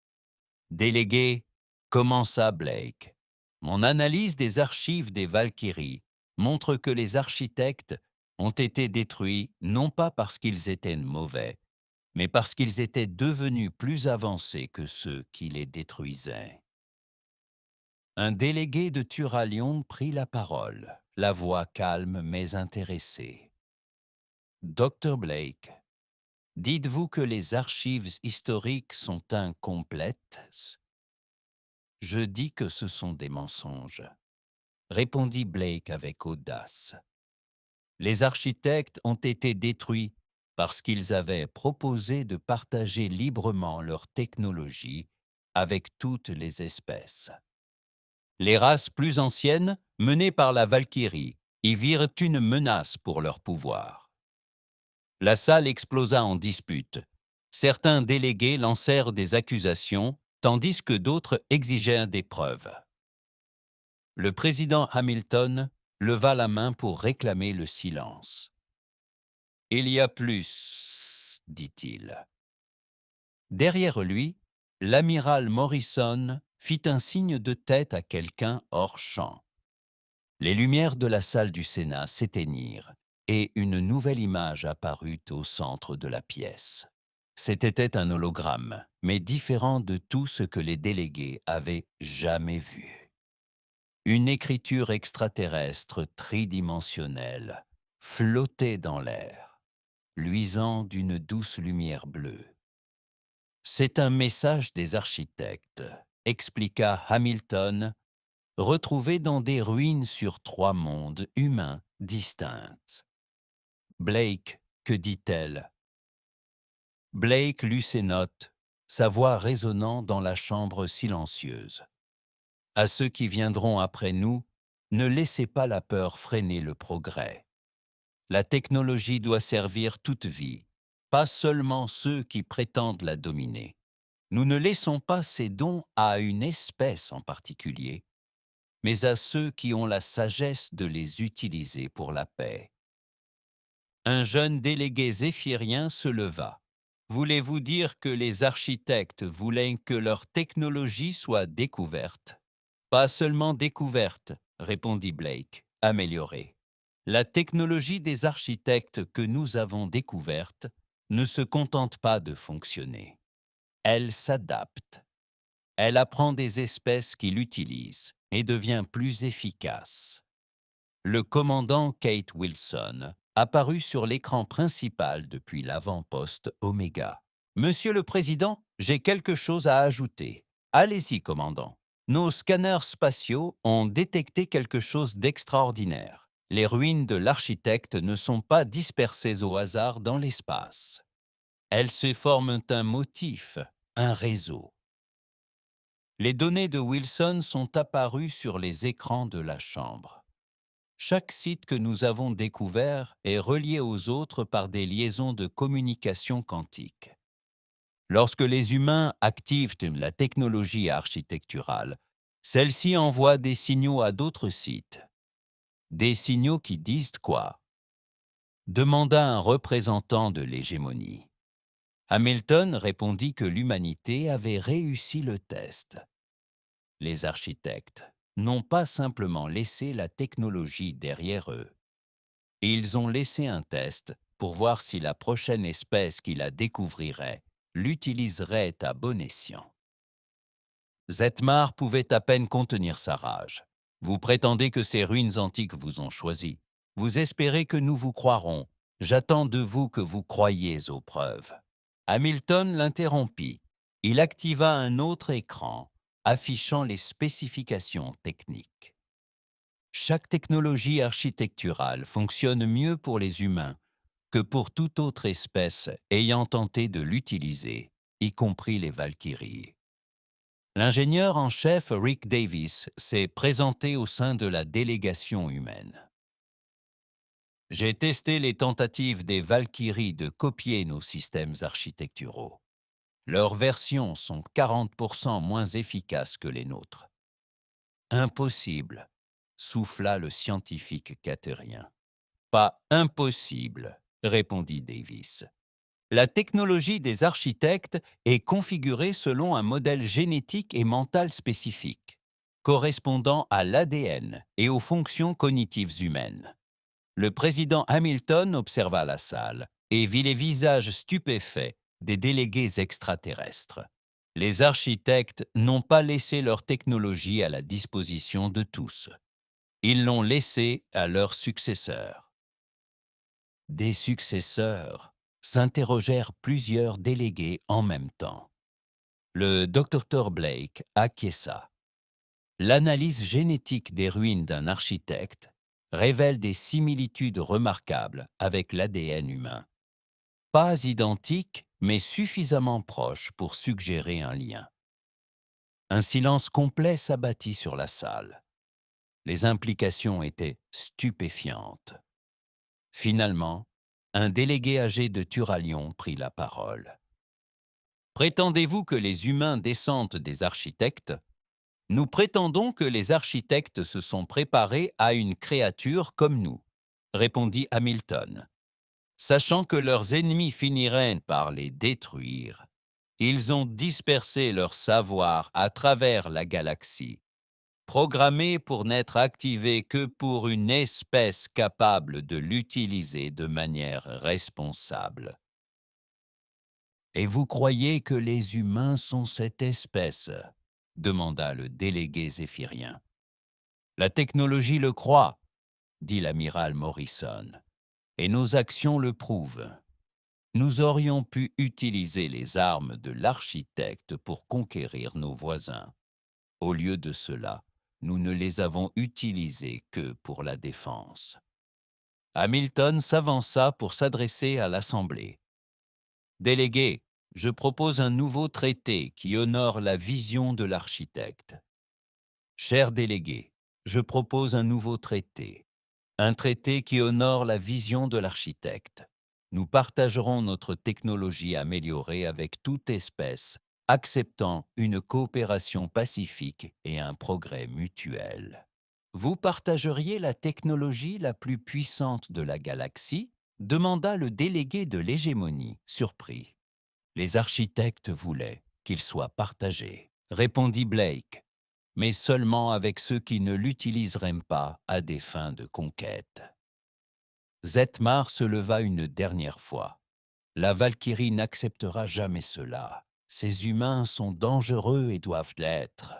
« Délégué, » commença Blake, « mon analyse des archives des Valkyries montre que les architectes ont été détruits non pas parce qu'ils étaient mauvais, mais parce qu'ils étaient devenus plus avancés que ceux qui les détruisaient. Un délégué de Turalion prit la parole, la voix calme mais intéressée. Dr. Blake, dites-vous que les archives historiques sont incomplètes? Je dis que ce sont des mensonges, répondit Blake avec audace. Les architectes ont été détruits parce qu'ils avaient proposé de partager librement leur technologie avec toutes les espèces. Les races plus anciennes, menées par la Valkyrie, y virent une menace pour leur pouvoir. La salle explosa en dispute. Certains délégués lancèrent des accusations, tandis que d'autres exigèrent des preuves. Le président Hamilton leva la main pour réclamer le silence. « Il y a plus, dit-il. » Derrière lui, l'amiral Morrison fit un signe de tête à quelqu'un hors champ. Les lumières de la salle du Sénat s'éteignirent et une nouvelle image apparut au centre de la pièce. C'était un hologramme, mais différent de tout ce que les délégués avaient jamais vu. Une écriture extraterrestre tridimensionnelle flottait dans l'air, luisant d'une douce lumière bleue. « C'est un message des architectes », expliqua Hamilton, retrouvé dans des ruines sur 3 mondes humains distincts. Blake, que dit-elle? Blake lut ses notes, sa voix résonnant dans la chambre silencieuse. À ceux qui viendront après nous, ne laissez pas la peur freiner le progrès. La technologie doit servir toute vie, pas seulement ceux qui prétendent la dominer. Nous ne laissons pas ces dons à une espèce en particulier, mais à ceux qui ont la sagesse de les utiliser pour la paix. Un jeune délégué zéphyrien se leva. « Voulez-vous dire que les architectes voulaient que leur technologie soit découverte ?»« Pas seulement découverte, » répondit Blake, améliorée. « La technologie des architectes que nous avons découverte ne se contente pas de fonctionner. Elle s'adapte. Elle apprend des espèces qui l'utilisent et devient plus efficace. » Le commandant Kate Wilson apparut sur l'écran principal depuis l'avant-poste Oméga. « Monsieur le Président, j'ai quelque chose à ajouter. Allez-y, commandant. Nos scanners spatiaux ont détecté quelque chose d'extraordinaire. Les ruines de l'architecte ne sont pas dispersées au hasard dans l'espace. Elles se forment un motif, un réseau. » Les données de Wilson sont apparues sur les écrans de la chambre. Chaque site que nous avons découvert est relié aux autres par des liaisons de communication quantique. Lorsque les humains activent la technologie architecturale, celle-ci envoie des signaux à d'autres sites. Des signaux qui disent quoi? Demanda un représentant de l'hégémonie. Hamilton répondit que l'humanité avait réussi le test. Les architectes n'ont pas simplement laissé la technologie derrière eux. Ils ont laissé un test pour voir si la prochaine espèce qui la découvrirait l'utiliserait à bon escient. Zetmar pouvait à peine contenir sa rage. Vous prétendez que ces ruines antiques vous ont choisi. Vous espérez que nous vous croirons. J'attends de vous que vous croyiez aux preuves. Hamilton l'interrompit. Il activa un autre écran, affichant les spécifications techniques. Chaque technologie architecturale fonctionne mieux pour les humains que pour toute autre espèce ayant tenté de l'utiliser, y compris les Valkyries. L'ingénieur en chef Rick Davis s'est présenté au sein de la délégation humaine. J'ai testé les tentatives des Valkyries de copier nos systèmes architecturaux. Leurs versions sont 40% moins efficaces que les nôtres. Impossible, souffla le scientifique caterien. Pas impossible, répondit Davis. La technologie des architectes est configurée selon un modèle génétique et mental spécifique, correspondant à l'ADN et aux fonctions cognitives humaines. Le président Hamilton observa la salle et vit les visages stupéfaits des délégués extraterrestres. Les architectes n'ont pas laissé leur technologie à la disposition de tous. Ils l'ont laissée à leurs successeurs. Des successeurs, s'interrogèrent plusieurs délégués en même temps. Le Dr. Blake acquiesça. L'analyse génétique des ruines d'un architecte révèle des similitudes remarquables avec l'ADN humain. Pas identiques, mais suffisamment proches pour suggérer un lien. Un silence complet s'abattit sur la salle. Les implications étaient stupéfiantes. Finalement, un délégué âgé de Turalion prit la parole. « Prétendez-vous que les humains descendent des architectes ? Nous prétendons que les architectes se sont préparés à une créature comme nous, » répondit Hamilton. Sachant que leurs ennemis finiraient par les détruire, ils ont dispersé leur savoir à travers la galaxie, programmés pour n'être activés que pour une espèce capable de l'utiliser de manière responsable. « Et vous croyez que les humains sont cette espèce ?» demanda le délégué zéphyrien. « La technologie le croit, » dit l'amiral Morrison, « et nos actions le prouvent. Nous aurions pu utiliser les armes de l'architecte pour conquérir nos voisins. Au lieu de cela, nous ne les avons utilisées que pour la défense. » Hamilton s'avança pour s'adresser à l'Assemblée. « Délégués, je propose un nouveau traité qui honore la vision de l'architecte. Chers délégués, je propose un nouveau traité. Un traité qui honore la vision de l'architecte. Nous partagerons notre technologie améliorée avec toute espèce, acceptant une coopération pacifique et un progrès mutuel. Vous partageriez la technologie la plus puissante de la galaxie ? Demanda le délégué de l'hégémonie, surpris. Les architectes voulaient qu'il soit partagé, répondit Blake, mais seulement avec ceux qui ne l'utiliseraient pas à des fins de conquête. Zetmar se leva une dernière fois. La Valkyrie n'acceptera jamais cela. Ces humains sont dangereux et doivent l'être.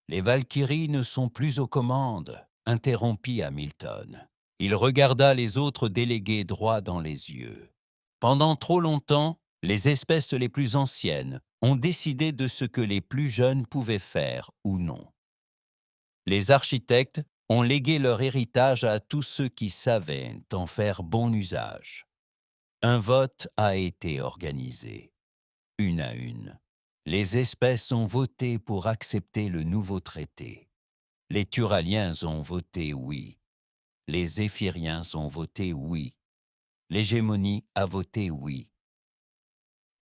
Les Valkyries ne sont plus aux commandes, interrompit Hamilton. Il regarda les autres délégués droit dans les yeux. Pendant trop longtemps, les espèces les plus anciennes ont décidé de ce que les plus jeunes pouvaient faire ou non. Les architectes ont légué leur héritage à tous ceux qui savaient en faire bon usage. Un vote a été organisé. Une à une, les espèces ont voté pour accepter le nouveau traité. Les Turaliens ont voté oui. Les Zéphyriens ont voté oui. L'hégémonie a voté oui.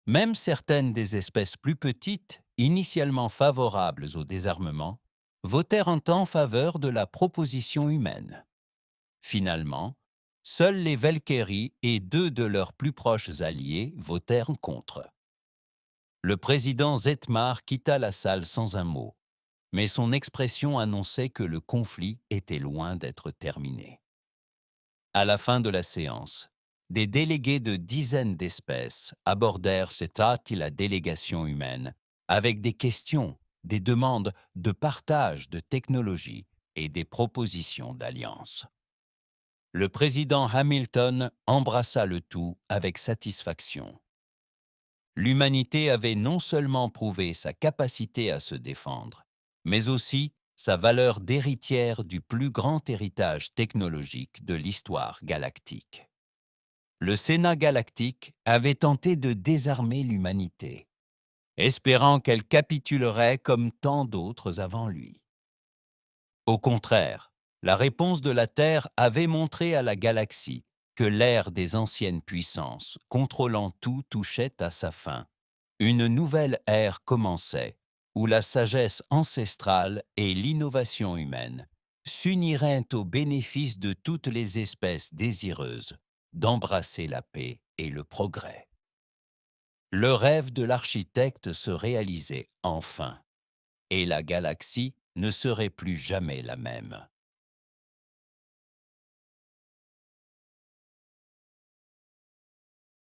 Même certaines des espèces plus petites, initialement favorables au désarmement, votèrent en faveur de la proposition humaine. Finalement, seuls les Valkyries et 2 de leurs plus proches alliés votèrent contre. Le président Zetmar quitta la salle sans un mot, mais son expression annonçait que le conflit était loin d'être terminé. À la fin de la séance, des délégués de dizaines d'espèces abordèrent cette hâte et la délégation humaine avec des questions, des demandes de partage de technologie et des propositions d'alliance. Le président Hamilton embrassa le tout avec satisfaction. L'humanité avait non seulement prouvé sa capacité à se défendre, mais aussi sa valeur d'héritière du plus grand héritage technologique de l'histoire galactique. Le Sénat galactique avait tenté de désarmer l'humanité, espérant qu'elle capitulerait comme tant d'autres avant lui. Au contraire, la réponse de la Terre avait montré à la galaxie que l'ère des anciennes puissances, contrôlant tout, touchait à sa fin. Une nouvelle ère commençait, où la sagesse ancestrale et l'innovation humaine s'uniraient au bénéfice de toutes les espèces désireuses d'embrasser la paix et le progrès. Le rêve de l'architecte se réalisait enfin, et la galaxie ne serait plus jamais la même.